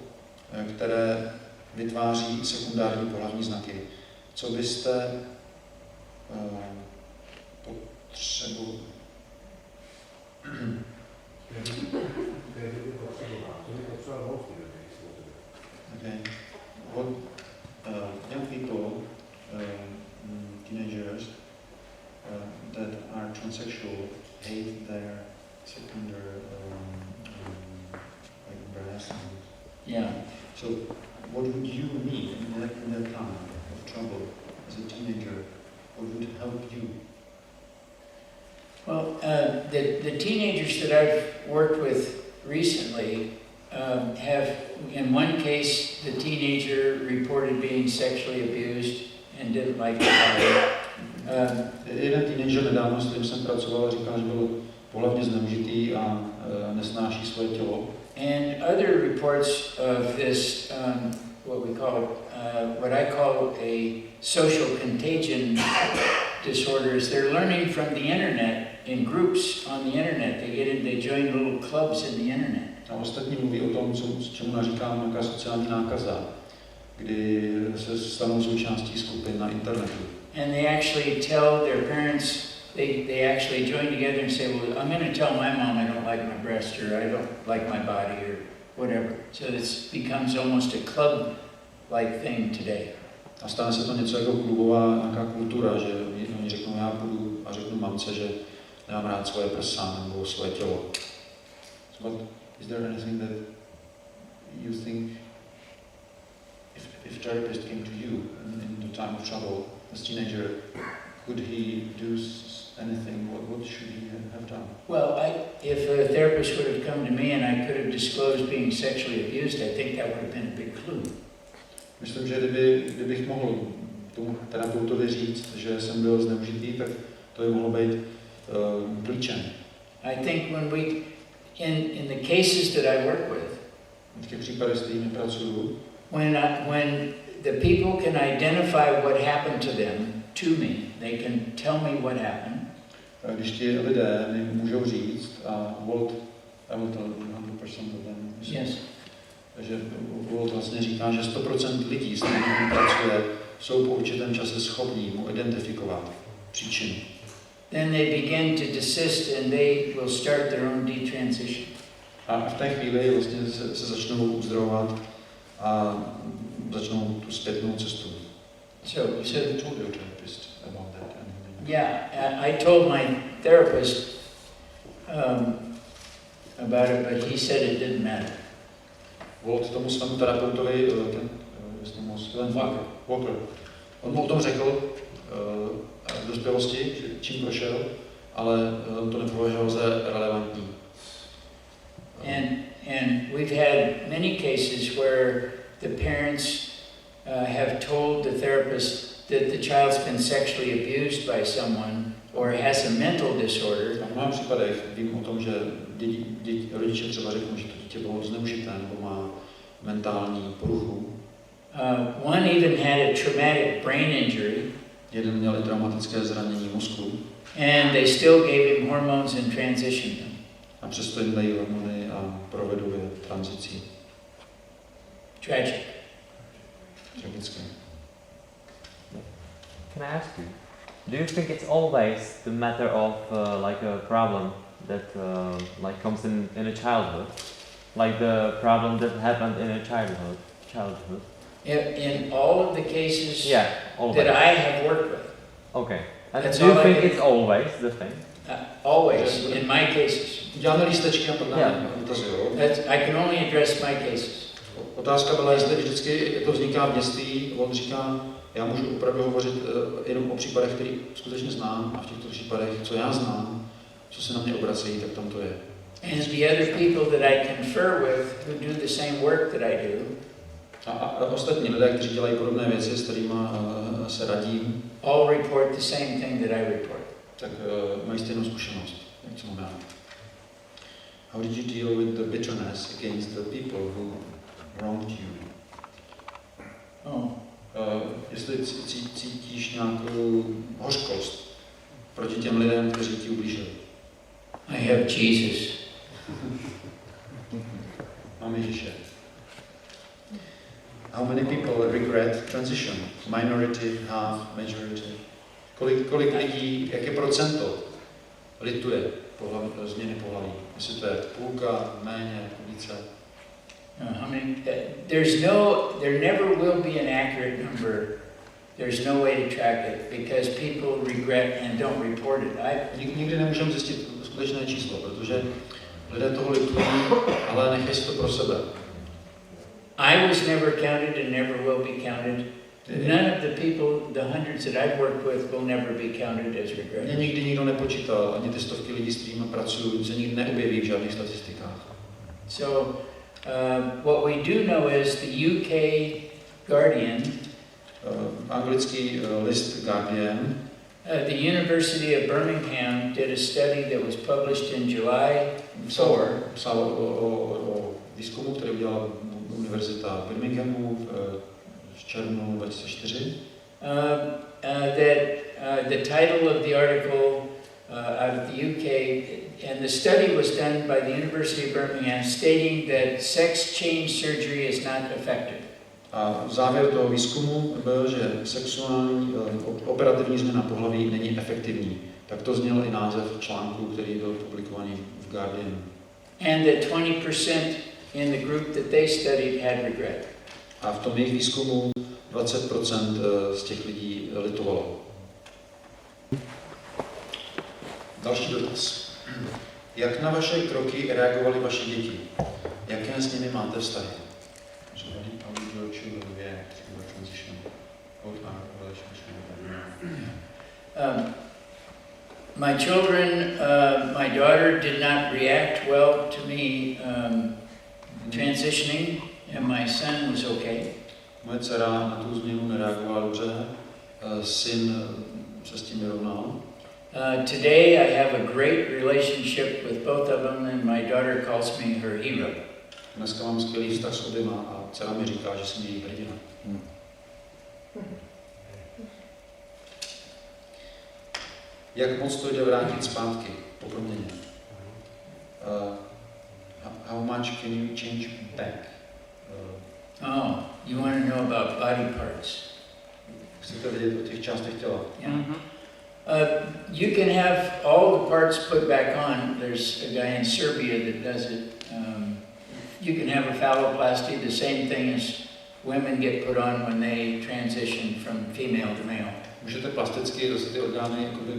které vytváří sekundární pohlavní znaky. Co byste potřebovali? Okay. What young people, teenagers that are transsexual hate their secondary like breast. Yeah. So what would you need in that time of trouble as a teenager? What would help you? Well, the teenagers that I've worked with recently have, in one case, the teenager reported being sexually abused and didn't like the body. Jeden teenager nedávno, s kterým jsem pracoval, říkal, že byl pohlavně zneužitý a nesnáší svoje tělo. And other reports of this what I call a social contagion disorders. They're learning from the internet in groups on the internet. They join little clubs in the internet. A ostatní mluví o tom, čemu naříkám nějaká sociální nákaza, kdy se stanou součástí skupin na internetu. And they actually tell their parents, they actually join together and say, well, I'm going to tell my mom I don't like my breast, or I don't like my body, or whatever. So this becomes almost a club-like thing today. A stane se to něco jako klubová nějaká kultura, že oni řeknou, já půjdu a řeknu mamce, že nemám rád svoje prsa nebo svoje tělo. So, is there anything that you think, if a therapist came to you in the time of trouble as a teenager, could he do anything? What should he have done? Well, if a therapist would have come to me and I could have disclosed being sexually abused, I think that would have been a big clue. Myslím, že kdybych mohl tomu terapeutovi říct, že jsem byl zneužitý, tak to by mohlo být klíčem. I think when we, in the cases that I work with, v těch případech, s kterými pracuju, when the people can identify what happened to them, to me, they can tell me what happened. Když ti lidé mi můžou říct, a Walt, I will tell you 100% of them. Yes. Takže Walt vlastně říká, že 100% lidí, s kterými pracuje, jsou po určitém čase schopní mu identifikovat příčinu. Then they begin to desist and they will start their own detransition. A v té chvíli vlastně se začnou uzdravovat a začnou tu zpětnou cestu. So you told your therapist about that? Yeah, I told my therapist about it, but he said it didn't matter. Walt tomu svému terapeutovi, Walker, on mu o tom řekl v dospělosti, čím prošel, ale on to nepovažoval za relevantní. And we've had many cases where the parents have told the therapist that the child's been sexually abused by someone or has a mental disorder. V mnoha případech vím o tom, že rodiče třeba řeknou, že to dítě bylo zneužité nebo má mentální poruchu. One even had a traumatic brain injury. Jeden měl i traumatické zranění mozku. And they still gave him hormones and transitioned him. A přesto jim dají hormony a provedou je tranzicí. Tragic. Tragické. Can I ask you, do you think it's always the matter of like a problem that like comes in a childhood, like the problem that happened in a childhood? In all of the cases always. that I have worked with. Okay. And That's do you all think it's always the thing? Always, in my cases. Děláme lístečky a pak nám dotazují. I can only address my cases. Otázka byla, jestli vždycky to vzniká v dětství. On říká, já můžu opravdu hovořit jenom o případech, které skutečně znám, a v těchto případech, co já znám, co se na mě obracejí, tak tam to je. And the other people that I confer with who do the same work that I do. A ostatní lidé, kteří dělají podobné věci, s kterými se radím, all report the same thing that I report. Tak mají stejnou zkušenost, jak co mám já. How did you deal with the bitterness against the people who wronged you? Jestli cítíš nějakou hořkost proti těm lidem, kteří ti ublížili? I have Jesus. Mám Ježíše. How many people regret transition? Minority, half, majority? Kolik lidí, jaké procento lituje změny pohlaví? Jestli to je půlka, méně, více? There never will be an accurate number. There's no way to track it because people regret and don't report it. Nikdy nemůžeme zjistit skutečné číslo, protože lidé toho litují, ale nechají si to pro sebe. I was never counted and never will be counted. None of the people, the hundreds that I've worked with, will never be counted as regret. Mě nikdy nikdo nepočítal, ani ty stovky lidí, s kterými pracuju, se nikdy neobjeví v žádných statistikách. So, what we do know is the UK Guardian, anglický list Guardian, the University of Birmingham did a study that was published in July 4. Psal o výzkumu, který udělala univerzita v Birminghamu v červnu 2004. The title of the article out of the UK, and the study was done by the University of Birmingham, stating that sex change surgery is not effective. A závěr toho výzkumu byl, že sexuální operativní změna pohlaví není efektivní. Tak to zněl i název článku, který byl publikovaný v Guardianu. And that 20% in the group that they studied had regret. A v tom jejich výzkumu 20% z těch lidí litovalo. Další dotaz. Jak na vaše kroky reagovaly vaše děti? Jaké s nimi máte vztahy? How did your children react to your transition? What are your relationship with them? My children, my daughter did not react well to me transitioning, and my son was okay. Moje dcera na tu změnu nereagovala dobře, syn se s tím vyrovnal. Today I have a great relationship with both of them, and my daughter calls me her hero. Dneska mám skvělý vztah s oběma a dcera mi říká, že jsem její hrdina. Jak moc to jde vrátit zpátky po proměně? How much can you change back? You want to know about body parts? Chcete vědět o těch částech těla? Yeah. You can have all the parts put back on. There's a guy in Serbia that does it. You can have a phalloplasty, the same thing as women get put on when they transition from female to male. Můžete plasticky zase ty orgány jakoby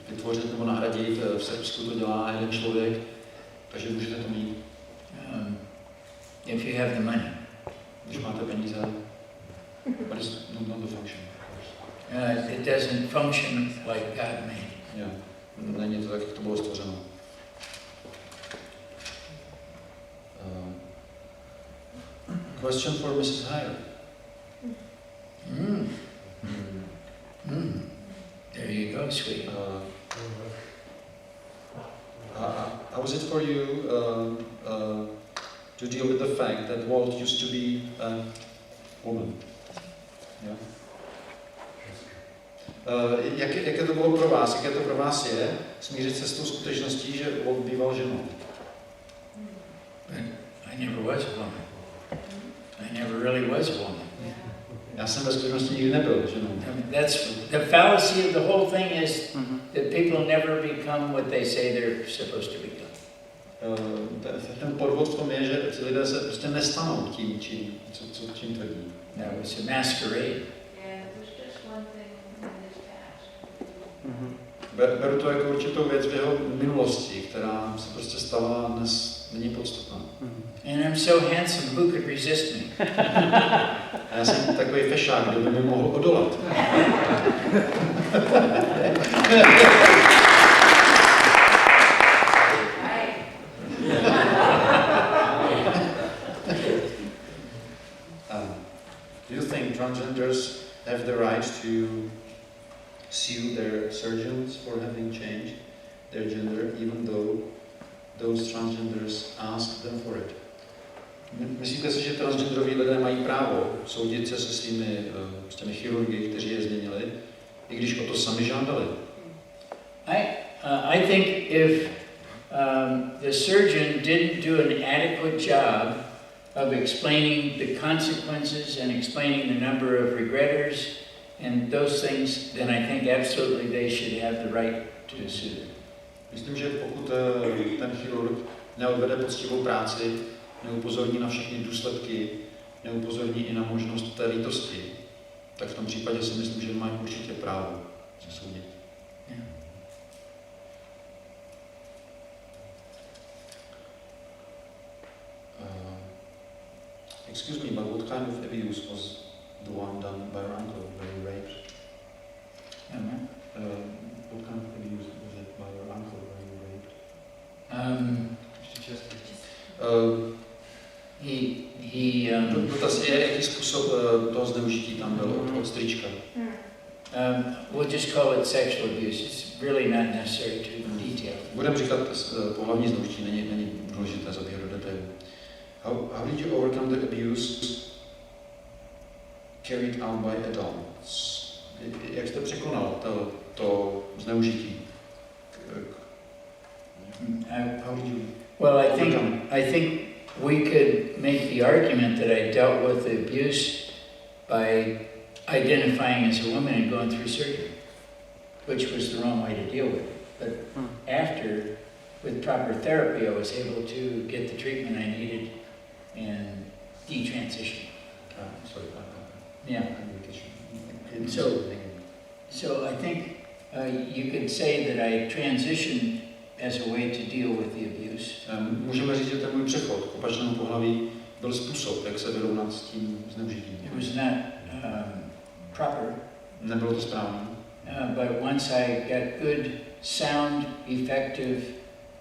vytvořit nebo nahradit. V Srbsku to dělá jeden člověk, takže můžete to mít. If you have the money. Když máte peníze, but it's not the function. It doesn't function like God made. Yeah. Není to tak, jak to bylo stvořeno. Question for Mrs. Heyer. There you go, sweetie. How was it for you to deal with the fact that Walt used to be a woman? Yeah. Jaké to bylo pro vás? Jaké to pro vás je smířit se s tou skutečností, že Walt býval ženou? I never was a woman. I never really was a woman. Já jsem ve skutečnosti nikdy nebyl ženou. That's the fallacy of the whole thing is that people never become what they say they're supposed to become. Ten podvod v tom je, že ty lidé se prostě nestanou tím, čím tvrdí. That was a masquerade. Beru to jako určitou věc v jeho minulosti, která se prostě stala a dnes není podstatná. And I'm so handsome, who could resist me? A já jsem takový fešák, kdo by mi mohl odolat. Do you think transgenders have the right to sue their surgeons for having changed their gender, even though those transgenders asked them for it? Myslíte si, že transgenderoví lidé mají právo soudit se se s těmi chirurgy, kteří je změnili, i když o to sami žádali? I think if the surgeon didn't do an adequate job of explaining the consequences and explaining the number of regretters and those things, then I think absolutely they should have the right to sue them. Myslím, že pokud ten chirurg neodvede poctivou práci, neupozorní na všechny důsledky, neupozorní i na možnost té lítosti, tak v tom případě si myslím, že mají určitě právo se soudit. Yeah. Excuse me, but what kind of abuse was the one done by your uncle? Were you raped? What kind of abuse was it by your uncle? Were you raped? Dotaz je, jaký způsob toho zneužití tam byl od strička. We'll just call it sexual abuse. It's really not necessary to detail. Budeme říkat pohlavní zneužití, není důležité zabíhat do detailů. How did you overcome the abuse carried out by adults? Jak jste překonal to zneužití? How did you? Well, I think we could make the argument that I dealt with the abuse by identifying as a woman and going through surgery, which was the wrong way to deal with it. But after, with proper therapy, I was able to get the treatment I needed and detransition. Sorry. Yeah. And so I think you could say that I transitioned as a way to deal with the abuse. Můžeme říct, že ten můj přechod k opačnému pohlaví byl způsob, jak se vyrovnat s tím zneužitím. It was not proper. Nebylo to správné. But once I got good, sound, effective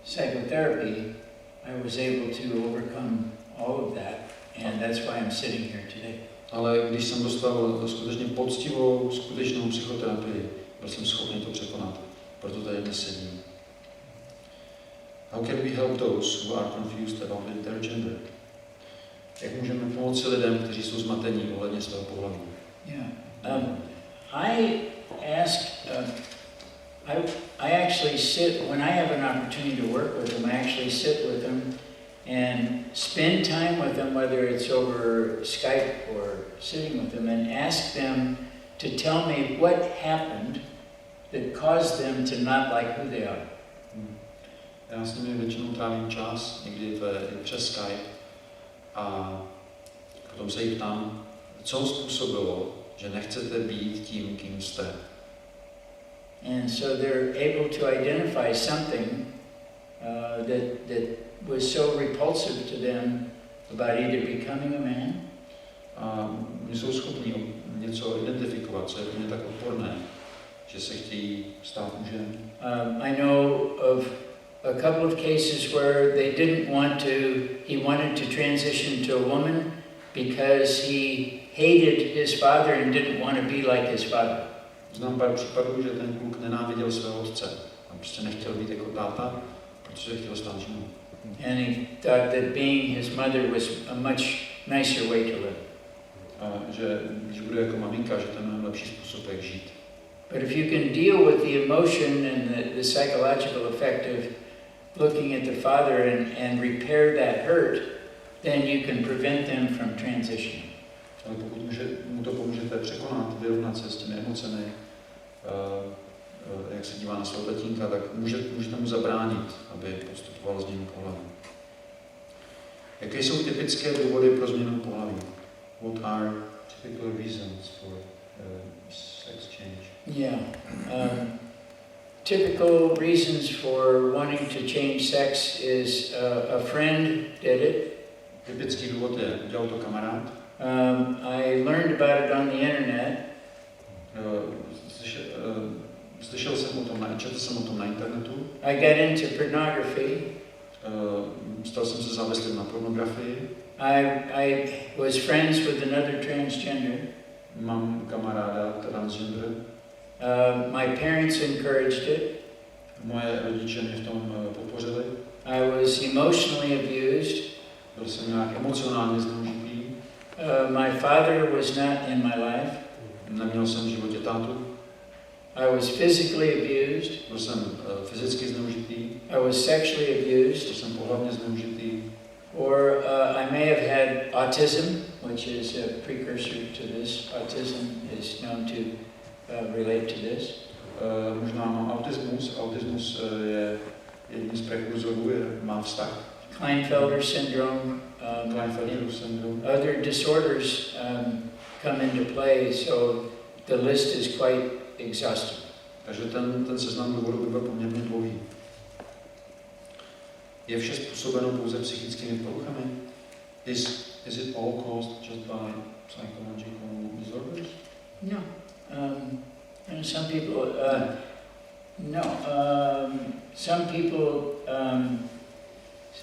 psychotherapy, I was able to overcome all of that, and that's why I'm sitting here today. Ale když jsem dostal skutečně poctivou, skutečnou psychoterapii, byl jsem schopný to překonat. Proto tady dnes sedím. How can we help those who are confused about their gender? Jak můžeme pomoci lidem, kteří jsou zmatení ohledně svého pohlaví? Yeah. I actually sit, when I have an opportunity to work with them, I actually sit with them and spend time with them, whether it's over Skype or sitting with them, and ask them to tell me what happened that caused them to not like who they are. Já s nimi většinou trávím čas, někdy přes Skype, a potom se jich ptám, co způsobilo, že nechcete být tím, kým jste. And so they're able to identify something that was so repulsive to them about either becoming a man. A oni jsou schopni něco identifikovat, co je pro ně tak odporné, že se chtějí stát mužem. I know of a couple of cases where they didn't want to, he wanted to transition to a woman because he hated his father and didn't want to be like his father. Znám pár případů, že ten kluk nenáviděl svého otce a prostě nechtěl být jako táta, protože chtěl stát ženou. And he thought that being his mother was a much nicer way to live. A že když bude jako maminka, že to je mnohem lepší způsob, jak žít. But if you can deal with the emotion and the psychological effect of looking at the father and repair that hurt, then you can prevent them from transitioning. Ale pokud mu to pomůžete překonat, vyrovnat se s těmi emocemi, jak se dívá na svého tatínka, tak můžete mu zabránit, aby postupoval změnu pohlaví. Jaké jsou typické důvody pro změnu pohlaví? What are typical reasons for sex change? Yeah. Typical reasons for wanting to change sex is a friend did it. Typický důvod je, udělal to kamarád. I learned about it on the internet. Slyšel jsem o tom, četl jsem o tom na internetu. I got into pornography. Stal jsem se závislým na pornografii. I was friends with another transgender. Mám kamaráda transgender. My parents encouraged it. Moje rodiče mě v tom podpořili. I was emotionally abused. Byl jsem nějak emocionálně zneužitý. My father was not in my life. Neměl jsem v životě tátu. I was physically abused. Byl jsem fyzicky zneužitý. I was sexually abused. Byl jsem pohlavně zneužitý. Or I may have had autism, which is a precursor to this. Autism is known to relate to this. Možná mám autismus. Autismus je jedním z prekurzorů, má vztah. Klinefelter syndrome. Klinefelterův syndrom. Other disorders come into play, so the list is quite exhaustive. Takže ten seznam důvodů by byl poměrně dlouhý. Je vše způsobeno pouze psychickými poruchami? Is it all caused just by psychological disorders? No. And some people, some people,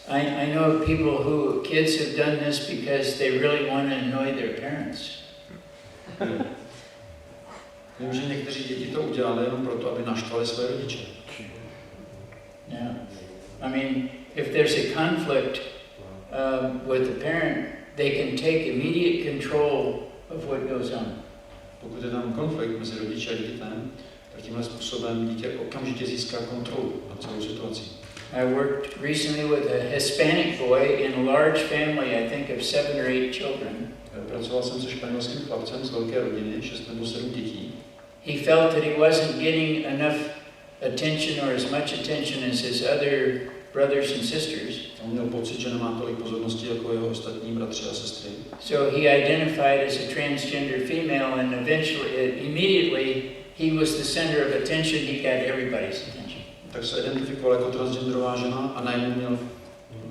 I know people who, kids have done this because they really want to annoy their parents. Vím, že někteří děti to udělali jenom proto, aby naštvali své rodiče. Yeah. I mean, if there's a conflict with the parent, they can take immediate control of what goes on. Pokud je tam konflikt mezi rodiči a dítětem, tak tímhle způsobem dítě okamžitě získá kontrolu nad celou situací. I worked recently with a Hispanic boy in a large family, I think of 7 or 8 children. Pracoval jsem se španělským chlapcem z velké rodiny, 6 nebo 7 dětí. He felt that he wasn't getting enough attention or as much attention as his other brothers and sisters. On měl pocit, že nemá tolik pozornosti jako jeho ostatní bratři a sestry. So he identified as a transgender female, and immediately he was the center of attention. He got everybody's attention. Tak se identifikoval jako transgenderová žena a najednou měl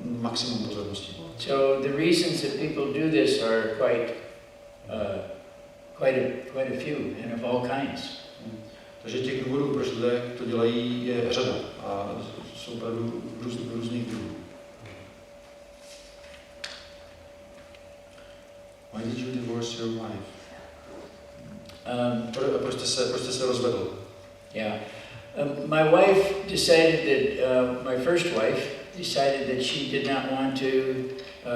maximum pozornosti. So the reasons that people do this are quite a few and of all kinds. Takže těch důvodů, proč lidé to dělají, je řada a jsou opravdu různých druhů. Why did you divorce your wife? Proč jste se rozvedl? Yeah. My wife decided that, my first wife decided that she did not want to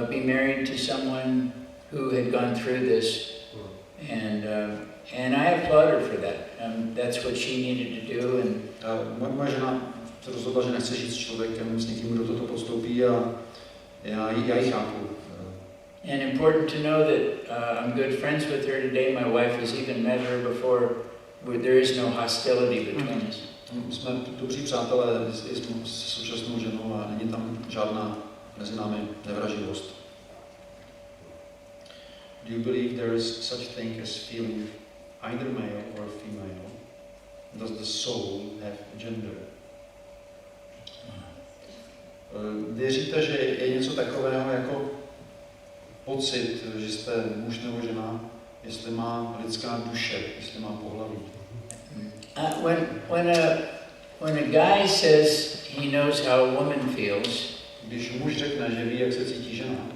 be married to someone who had gone through this, and I applaud her for that. That's what she needed to do. And moje žena se rozhodla, že nechce žít s člověkem, s někým, kdo toto podstoupí, a já ji chápu. And important to know that I'm good friends with her today. My wife has even met her before. There is no hostility between us. Jsme dobří přátelé s současnou ženou a není tam žádná mezi námi nevraživost. Do you believe there is such thing as feeling either male or female? Does the soul have a gender? Věříte, že je něco takového jako pocit, že jste muž nebo žena, jestli má lidská duše, jestli má pohlaví? When a guy says he knows how a woman feels, když muž řekne, že ví, jak se cítí žena,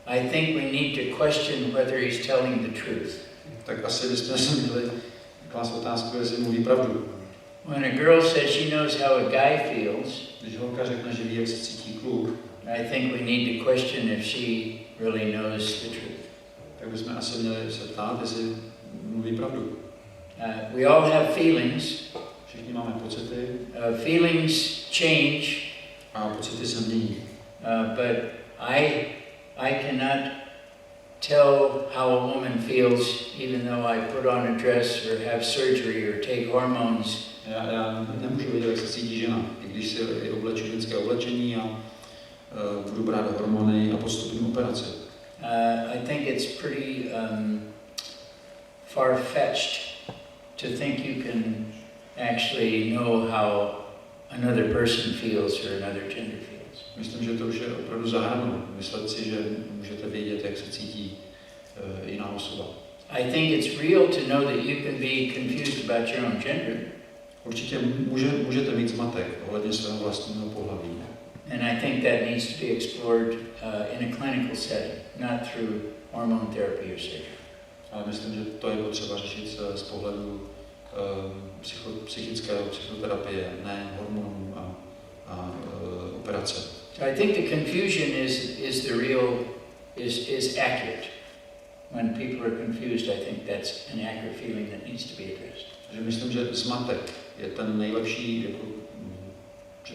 I think we need to question whether he's telling the truth. Tak asi bychom si měli klást otázku, jestli mluví pravdu. When a girl says she knows how a guy feels, když holka řekne, že ví, jak se cítí kluk, I think we need to question if she really knows the truth. Tak bychom asi měli se ptát, jestli mluví pravdu. We all have feelings. Všichni máme pocity. Feelings change. A pocity se mění. But I cannot tell how a woman feels, even though I put on a dress or have surgery or take hormones. Já nemůžu vědět, jak se cítí žena, i když si obleču ženské oblečení a budu brát hormony a postupím operaci. I think it's pretty far-fetched to think you can actually know how another person feels or another gender feels. Myslím, že to už je opravdu za hranou. Myslet si, že můžete vědět, jak se cítí jiná osoba. I think it's real to know that you can be confused about your own gender. Určitě můžete mít zmatek ohledně svého vlastního pohlaví. And I think that needs to be explored in a clinical setting, not through hormone therapy or surgery. Ale myslím, že to je potřeba řešit z pohledu psychického, psychoterapie, ne hormonů a operace. So I think the confusion is the real, is accurate. When people are confused, I think that's an accurate feeling that needs to be addressed. Takže myslím, že zmatek je ten nejlepší, jako,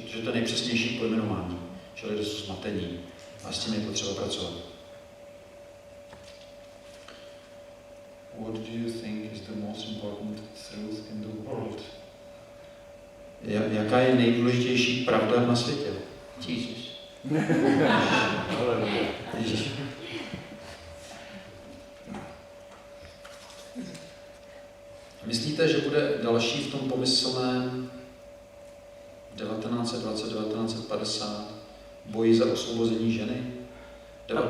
že to nejpřesnější pojmenování, že lidé jsou zmatení a s tím je potřeba pracovat. What do you think is the most important truth in the world? Jaká je nejdůležitější pravda na světě? Jesus. Ježíš. Myslíte, že bude další v tom pomyslném 1920-1950 boji za osvobození ženy?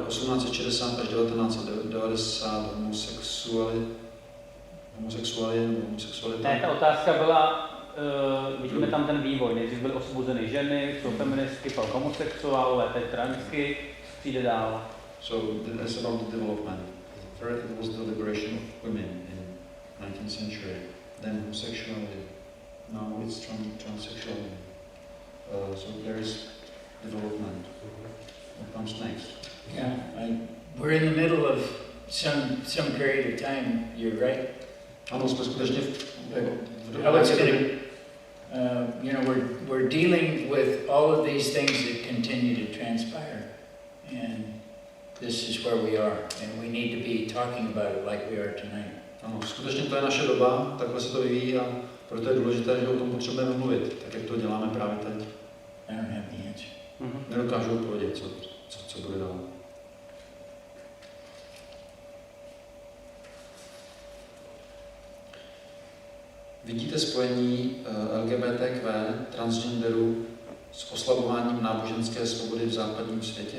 1860 až 1990 homosexualita? Ne, ta otázka byla, vidíme tam ten vývoj, nejdřív byly osvobozeny ženy, jsou feministky, pak homosexuálové, teď transky, přijde dál. So that's about the development. First it was the liberation of women in 19th century, then homosexuality, now it's transsexuality. So there is development. What comes next? Yeah, we're in the middle of some period of time, you're right. Ano, jsme skutečně How it's going to, we're dealing with all of these things that continue to transpire, and this is where we are, and we need to be talking about it like we are tonight. Ano, skutečně to je naše doba, takhle se to vyvíjí a proto je důležité, že o tom potřebujeme mluvit, tak jak to děláme právě teď. I don't have the answer. Nedokážu odpovědět, co bude dál. Vidíte spojení LGBTQ, transgenderů s oslabováním náboženské svobody v západním světě?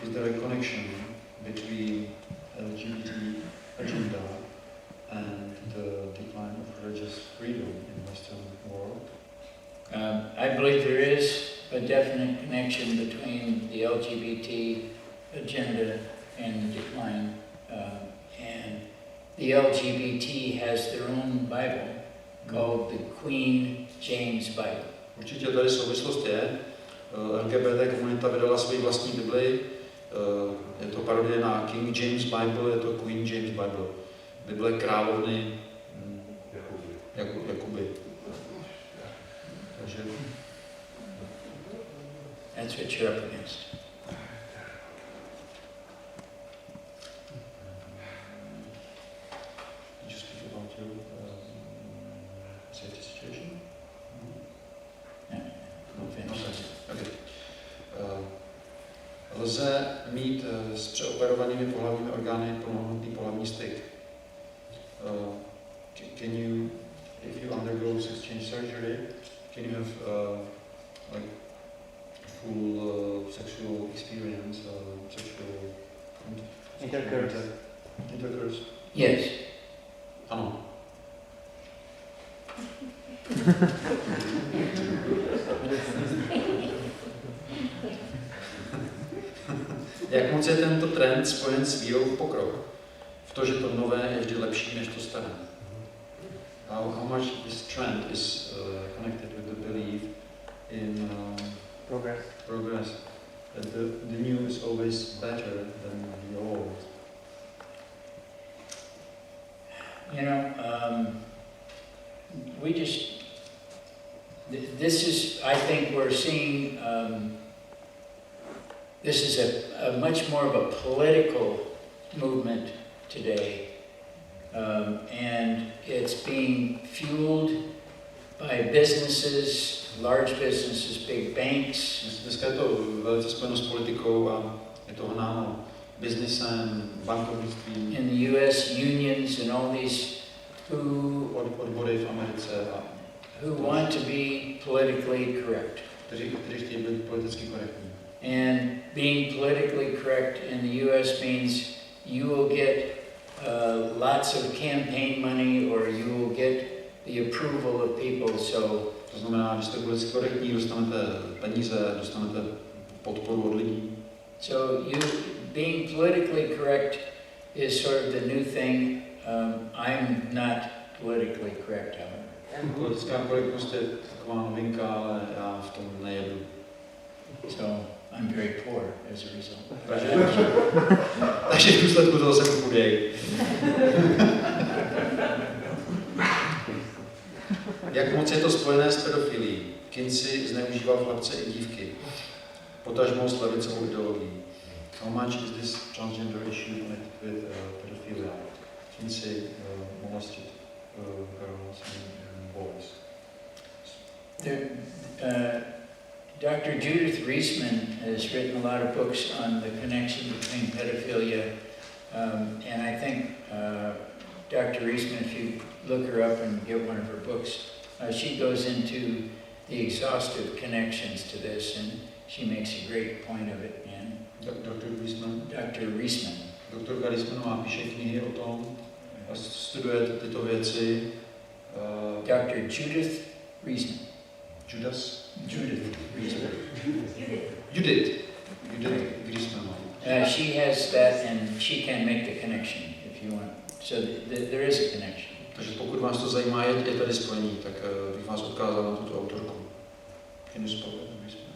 Is there a connection between LGBT agenda and the decline of religious freedom in Western world? I believe there is a definite connection between the LGBT agenda and the decline, and the LGBT has their own Bible called the Queen James Bible. Určitě tady souvislost je. LGBT komunita vydala svoji vlastní Bibli. Je to parodie na King James Bible, je to Queen James Bible. Bible královny Jakuby. Takže that's what you're up against. Did you speak about your safety situation? No, finish. Okay. Lze mít s přeoperovanými pohlavními orgány plnohodnotný pohlavní styk. Can you, if you undergo sex change surgery, can you have like full sexual experience, sexual intercourse? Yes. Ano. Jak moc je tento trend spojen s vírou v pokrok? V to, že to nové je vždy lepší než to staré. How much this trend is connected with the belief in progress, that the new is always better than the old. This is, I think we're seeing, this is a much more of a political movement today, and it's being fueled by businesses, large businesses, big banks. Dneska je to velice spojeno s politikou a je to hnáno biznisem, bankovnictvím. In the U.S., unions and all these odbory v Americe a who want to be politically correct. Kteří chtějí být politicky korektní. And being politically correct in the U.S. means you will get lots of campaign money, or you will get the approval of people. So to znamená, když jste politicky korektní, dostanete peníze, dostanete podporu od lidí. So being politically correct is sort of the new thing. I'm not politically correct, however. Politická korektnost je taková novinka, ale já v tom nejedu. So I'm very poor as a result. Takže v důsledku toho jsem chudej. Jak moc je to spojené s pedofilií? Kinsey zneužíval chlapce i dívky. Potažmo s levicovou ideologií. How much is this transgender issue connected with pedophilia? Kinsey molested girls and boys. Dr. Judith Reisman has written a lot of books on the connection between pedophilia, and I think Dr. Reisman, if you look her up and get one of her books, she goes into the exhaustive connections to this, and she makes a great point of it. And Dr. Reisman? Dr. Reisman. Doktorka Reismanová píše knihy o tom a studuje tyto věci. Dr. Judith Reisman. Judith Reisman. She has that, and she can make the connection if you want. So there is a connection. Takže pokud vás to zajímá, je tady spojení, tak bych vás odkázal na tuto autorku. Can you spell that, Reisman?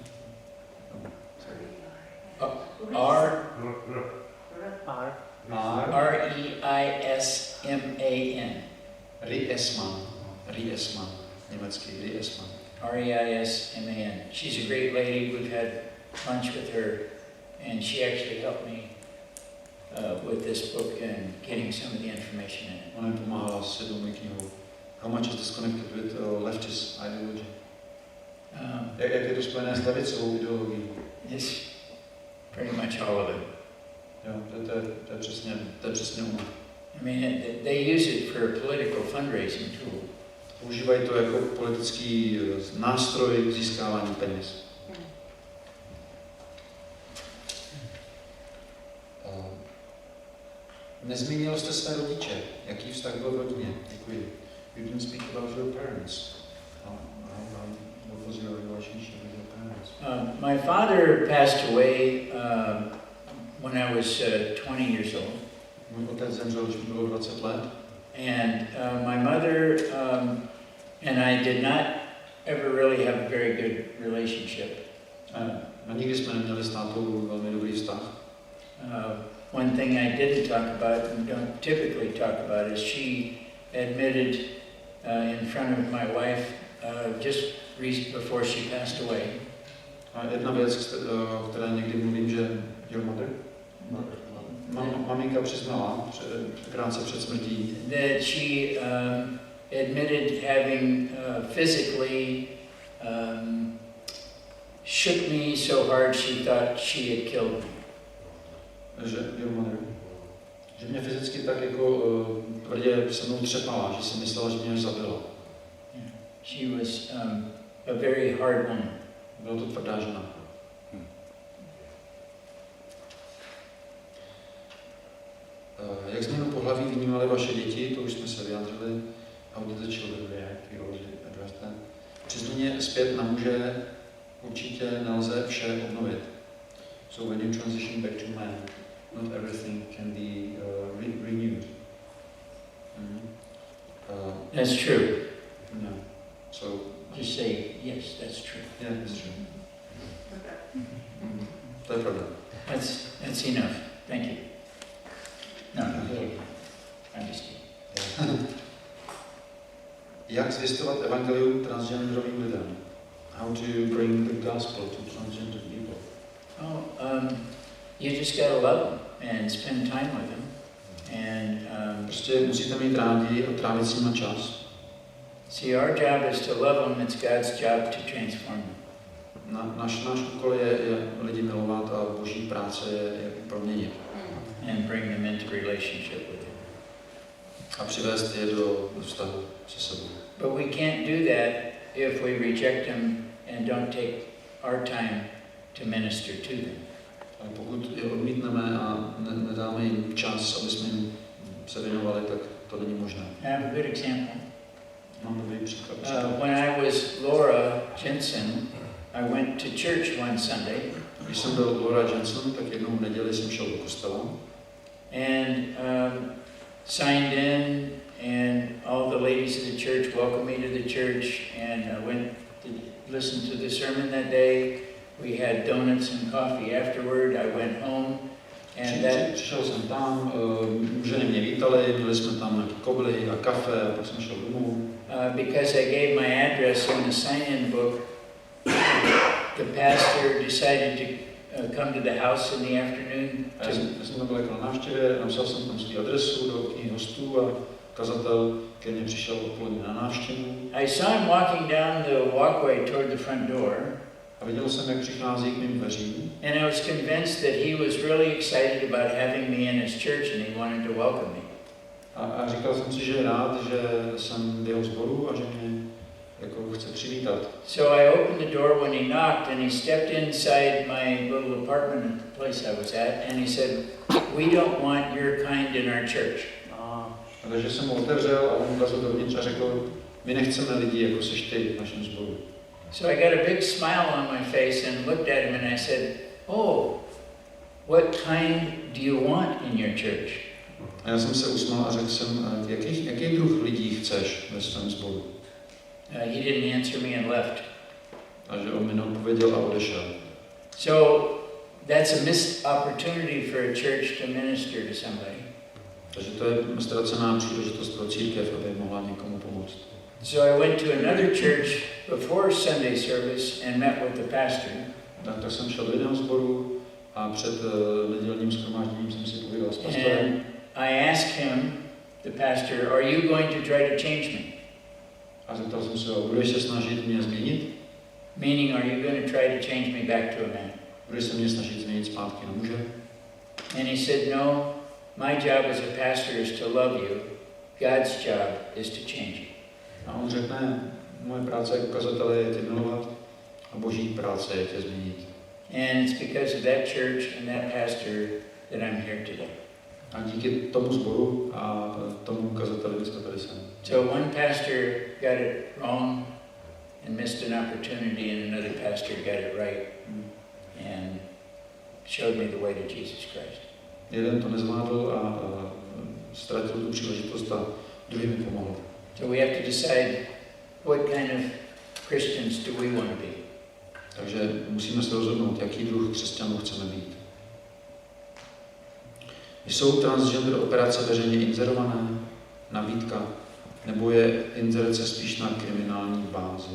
Reisman. Reisman, německý Reisman. Reisman. She's a great lady. We've had lunch with her, and she actually helped me with this book and getting some of the information in it. Ona mi pomáhala s jednou knihou. How much is this connected with leftist ideology? Jak je to spojené s levicovou ideologií? It's pretty much all of it. Jo, to je přesně ono. I mean, they use it for a political fundraising tool. Používají to jako politický nástroj k získávání peněz. Nezmínil jste své rodiče. Jaký vztah byl v rodině? Děkuji. You didn't speak about your parents. What was your relationship with your parents? My father passed away when I was 20 years old. Můj otec zemřel, když mi bylo 20 let. And my mother and I did not ever really have a very good relationship. A nikdy jsme neměli s tátou velmi dobrý vztah. One thing I didn't talk about and don't typically talk about is she admitted in front of my wife just before she passed away. A jedna věc, o které někdy mluvím, že your mother? Maminka přiznala krátce před smrtí, that she admitted having physically shook me so hard she thought she had killed me. Že your mother, že mě fyzicky tak jako tvrdě se mnou třepala, že si myslela, že mě až zabila. She was a very hard woman. Byla to tvrdá žena. Jak změnu pohlaví vnímaly vaše děti, to už jsme se vyjádřili. How did the children react? We already addressed that. Při změně zpět na muže určitě nelze vše obnovit. So when you transition back to man, not everything can be renewed. That's true. No. So Just say, yes, that's true. yeah, that's true. To je pravda. That's enough. Thank you. No, I'm just kidding. Jak zvěstovat evangelium transgenderovým lidem? How to bring the gospel to transgender people? Oh, you just gotta love them and spend time with them, and Prostě musíte mít rádi a trávit s nimi čas. see, our job is to love them. It's God's job to transform them. Náš úkol je lidi milovat a Boží práce je proměnit. And bring them into relationship with Him. A přivést je do vztahu se sebou. But we can't do that if we reject them and don't take our time to minister to them. Ale pokud je odmítneme a nedáme jim čas, aby jsme jim se věnovali, tak to není možné. I have a good example. Mám dobrý příklad. When I was Laura Jensen, I went to church one Sunday. Když jsem byl Laura Jensen, tak jednou v neděli jsem šel do kostela. And signed in, and all the ladies of the church welcomed me to the church, and I went to listen to the sermon that day. We had donuts and coffee afterward. I went home, and that... Přišel jsem tam, ženy mě vítali, měli jsme tam nějaké kobly a kafe, a pak jsem šel domů. Because I gave my address in the sign-in book, the pastor decided to come to the house in the afternoon. Já jsem tam byl jako na návštěvě, napsal jsem tam svou adresu do knihy hostů a kazatel ke mně přišel odpoledne na návštěvu. I saw him walking down the walkway toward the front door. A viděl jsem, jak přichází k mým dveřím. And I was convinced that he was really excited about having me in his church and he wanted to welcome me. A říkal jsem si, že je rád, že jsem v jeho sboru a že mě jako chce přivítat. So I opened the door when he knocked and he stepped inside my little apartment at the place I was at and he said, "We don't want your kind in our church." A takže jsem mu otevřel a on ukázal dovnitř a řekl, my nechceme lidi, jako seš ty v našem sboru. So I got a big smile on my face and looked at him and I said, "Oh, what kind do you want in your church?" A já jsem se usmál a řekl jsem, jaký druh lidí chceš ve svém sboru? He didn't answer me and left. A že on mi neodpověděl a odešel. So that's a missed opportunity for a church to minister to somebody. Takže to je ztracená příležitost pro církev, aby mohla někomu pomoct. So I went to another church before Sunday service and met with the pastor. Tak jsem šel do jiného sboru a před nedělním shromážděním jsem si povídal s pastorem. And I asked him, the pastor, are you going to try to change me? A zeptal jsem se, budeš se snažit mě změnit? Meaning, are you going to try to change me back to a man? Budeš se mě snažit změnit zpátky na muže? And he said, no, my job as a pastor is to love you. God's job is to change you. A on řekne, moje práce jako kazatele je tě milovat a boží práce je tě změnit. And it's because of that church and that pastor that I'm here today. A díky tomu sboru a tomu kazateli jsme tady jsem. So one pastor got it wrong and missed an opportunity, and another pastor got it right and showed me the way to Jesus Christ. Jeden to nezvládl a ztratil tu příležitost a druhý mi pomohl. So we have to decide what kind of Christians do we want to be. Takže musíme se rozhodnout, jaký druh křesťanů chceme být. Jsou transgender operace veřejně inzerované, nabídka, nebo je inzerce spíš na kriminální bázi?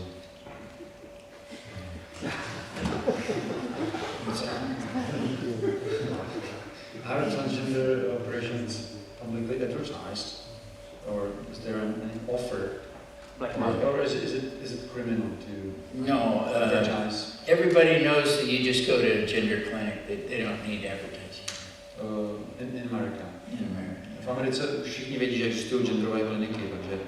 Are transgender operations publicly advertised, or is there an offer, Black market. or is it criminal to No, advertise? everybody knows that you just go to a gender clinic. They don't need advertising In America. in America. V Americe všichni vědí, že existují genderové kliniky, takže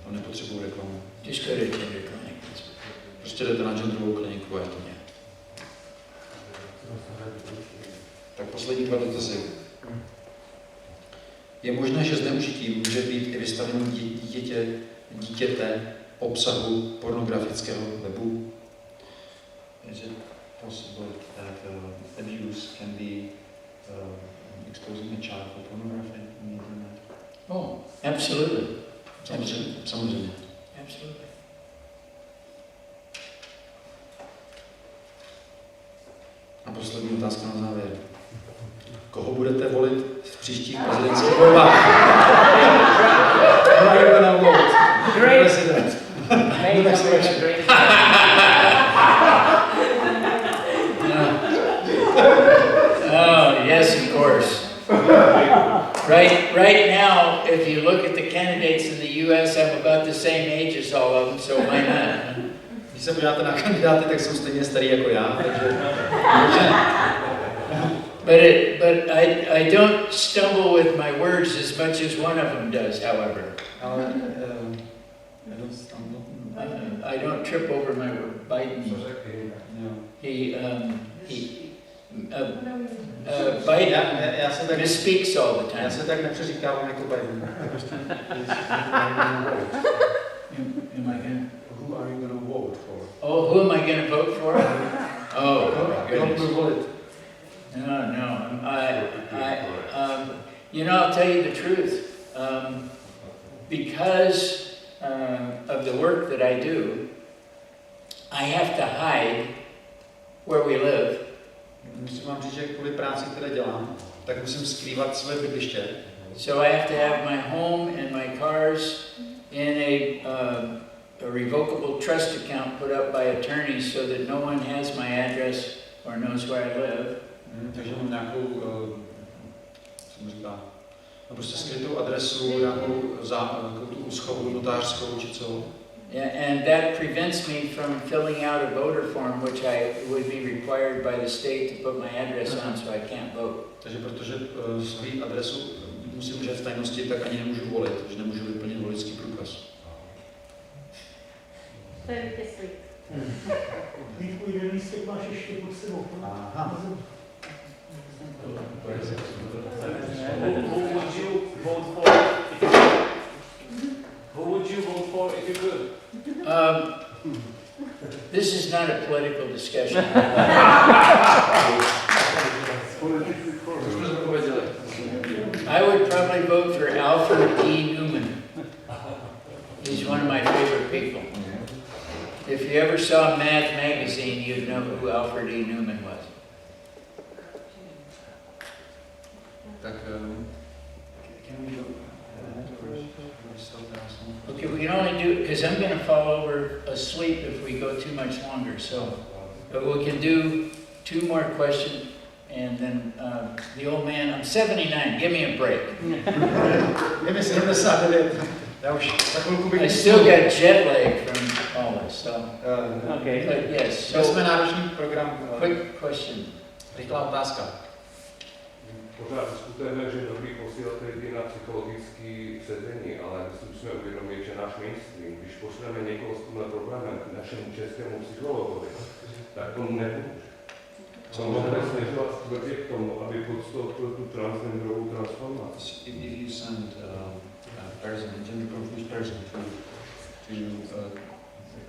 tam nepotřebují reklamu. Just go to a gender clinic. Prostě jdete na genderovou kliniku a je to. Tak poslední dva dotazy. Je možné, že zneužití může být i vystavení dítěte obsahu pornografického webu? Is it possible that abuse can be exposing a child for pornography on the internet? Oh, absolutely. Samozřejmě. Absolutely. A poslední otázka na závěr. Koho budete volit v příštích prezidentských volbách? Who are you gonna vote? Great. President. Next election. Oh, yes, of course. Right now, if you look at the candidates in the U.S., I'm about the same age as all of them, so why not? Když se podíváte na kandidáty, tak jsou stejně starý jako já, takže... But I don't stumble with my words as much as one of them does, however. Ale I don't trip over my word. Biden. Biden misspeaks all the time. Já se tak nepřeříkávám jako Biden. Who are you going to vote for? Oh, who am I going to vote for? Oh, my goodness. No. I'll tell you the truth. Because of the work that I do, I have to hide where we live. Musím vám říct, že kvůli práci, které dělám, tak musím skrývat své bydliště. So I have to have my home and my cars in a revocable trust account put up by attorneys so that no one has my address or knows where I live. Takže mám nějakou, co mi říká, prostě skrytou adresu, nějakou tu schovu notářskou, či co. And that prevents me from filling out a voter form, which I would be required by the state to put my address on, so I can't vote. Takže protože svou adresu musím držet v tajnosti, tak ani nemůžu volit, takže nemůžu vyplnit voličský průkaz. To je vítězství. Vítku, jeden lístek máš ještě pod sebou. Aha. Who would you vote for if you could? This is not a political discussion. I would probably vote for Alfred E. Newman. He's one of my favorite people. If you ever saw Mad Magazine, you'd know who Alfred E. Newman was. Tak Okay, we can only do, because I'm going to fall over asleep if we go too much longer, so, but we can do 2 more questions, and then the old man, I'm 79, give me a break. Je mi 79. Já už za chvilku bych... I still got jet lag from all this, so, Okay. but yes, Měli jsme so, náročný program. quick question. Rychlá otázka. Pořád diskutujeme, že je dobrý posílat lidi na psychologické předení, ale my si musíme uvědomit, že náš mainstream, když pošleme někoho s tímhle problémem k našemu českému psychologovi, tak tomu nepomůže. Samozřejmě směřovat tvrdě k tomu, aby podstoupil tu transgenderovou transformaci. If you send a person, a gender confused person to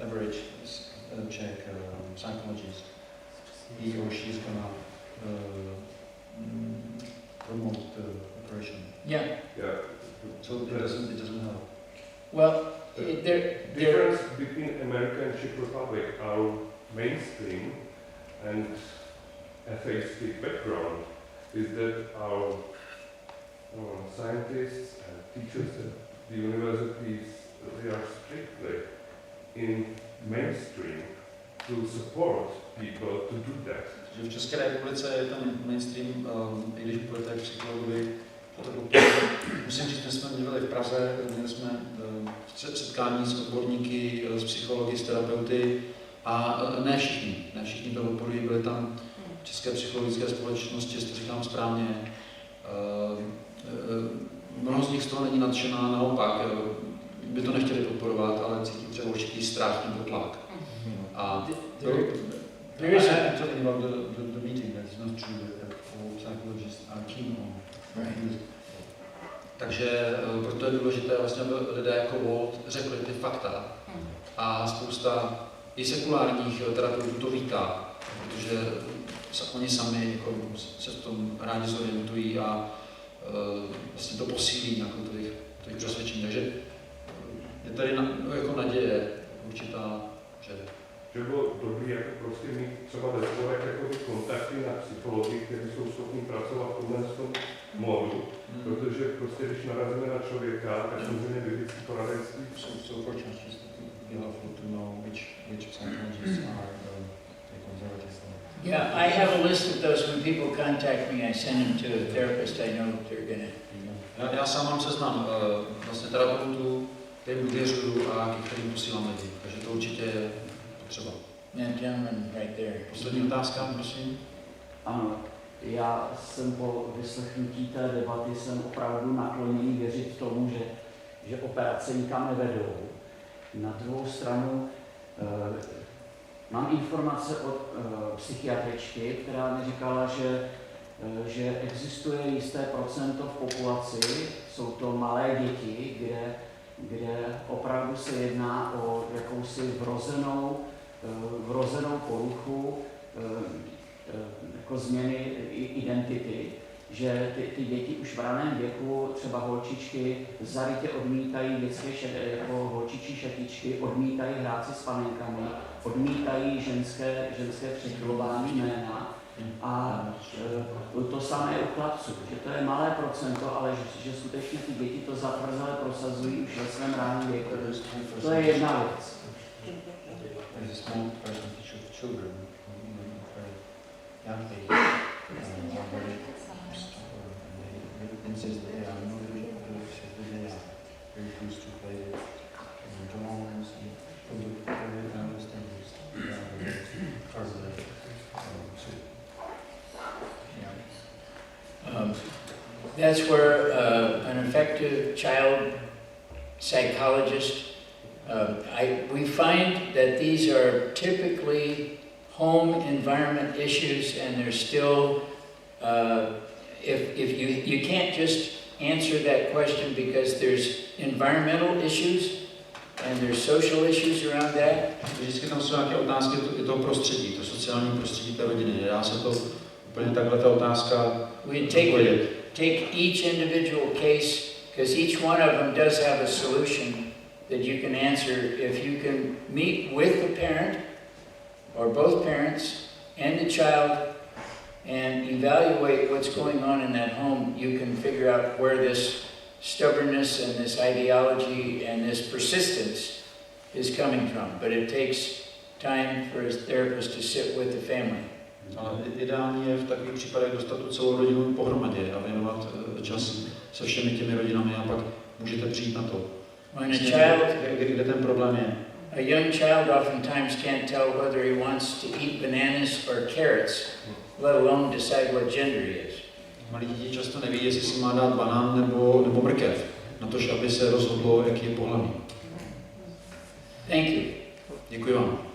average check psychologist, he or she is gonna promote the operation. Yeah, Yeah. So it doesn't help. well, The there, difference between America and Czech Republic, our mainstream and atheistic background, is that our scientists and teachers at the universities, they are strictly in mainstream to support people to do that. Že v České republice je ten mainstream, i když budete psychologovi, musím říct, že jsme měli v Praze, měli jsme setkání s odborníky, s psychologi, s terapeuty a ne všichni to podporují, byly tam české psychologické společnosti, jestli to říkám správně. Mnoho z nich z toho není nadšená, naopak, by to nechtěli podporovat, ale cítí třeba určitý strach nebo tlak. A there is a talking about the meeting that is not true that all psychologists are keen on. Right. Takže proto je důležité vlastně, aby lidé jako Walt řekli ty fakta a spousta i sekulárních terapeutů to vítá, protože oni sami jako se v tom rádi zorientují a vlastně to posílí nějakou to jejich přesvědčení. Takže je tady jako naděje určitá, že bylo dobré jako prostě mít třeba ve škole jako kontakty na psychologi, kteří jsou schopni pracovat v tomhle módu, protože prostě když narazíme na člověka, tak můžeme vědět poradenství. So fortunately, it's helpful to know which psychologists are the conservative. yeah, I have a list of those. When people contact me, I send them to a therapist I know they're going to. Já sám mám seznam vlastně terapeutů, kterým důvěřuju a ke kterým posílám lidi, takže to určitě je potřeba. That gentleman right there. Poslední otázka, prosím. Ano, já jsem po vyslechnutí té debaty jsem opravdu nakloněný věřit tomu, že operace nikam nevedou. Na druhou stranu mám informace od psychiatričky, která mi říkala, že existuje jisté procento v populaci, jsou to malé děti, kde opravdu se jedná o jakousi vrozenou poruchu jako změny identity, že ty děti už v raném věku, třeba holčičky, zarytě odmítají dětské jako holčičí šatičky, odmítají hrát si s panenkami, odmítají ženské překrylování jména. A to samé u chlapců, že to je malé procento, ale že skutečně ty děti to zatvrzele prosazují už ve svém raném věku. To je jedna věc. There's a small percentage of children young age are very stubborn and they insist that they are not really they are very used to play drums and they understand this. That's where an effective child psychologist, we find that these are typically home environment issues, and they're still, if you can't just answer that question because there's environmental issues and there's social issues around that. Vždycky tam jsou nějaké otázky i toho prostředí, to sociální prostředí té rodiny. Nedá se to úplně takhle ta otázka odpovědět. Take each individual case, because each one of them does have a solution that you can answer if you can meet with the parent or both parents and the child and evaluate what's going on in that home. You can figure out where this stubbornness and this ideology and this persistence is coming from. But it takes time for a therapist to sit with the family. Ale ideální je v takových případech dostat tu celou rodinu pohromadě a věnovat čas se všemi těmi rodinami a pak můžete přijít na to. Kde ten problém je. A young child oftentimes can't tell whether he wants to eat bananas or carrots, let alone decide what gender he is. Malí děti často neví, jestli si má dát banán nebo mrkev, na to, aby se rozhodlo, jaký je pohlaví. Thank you. Děkuji vám.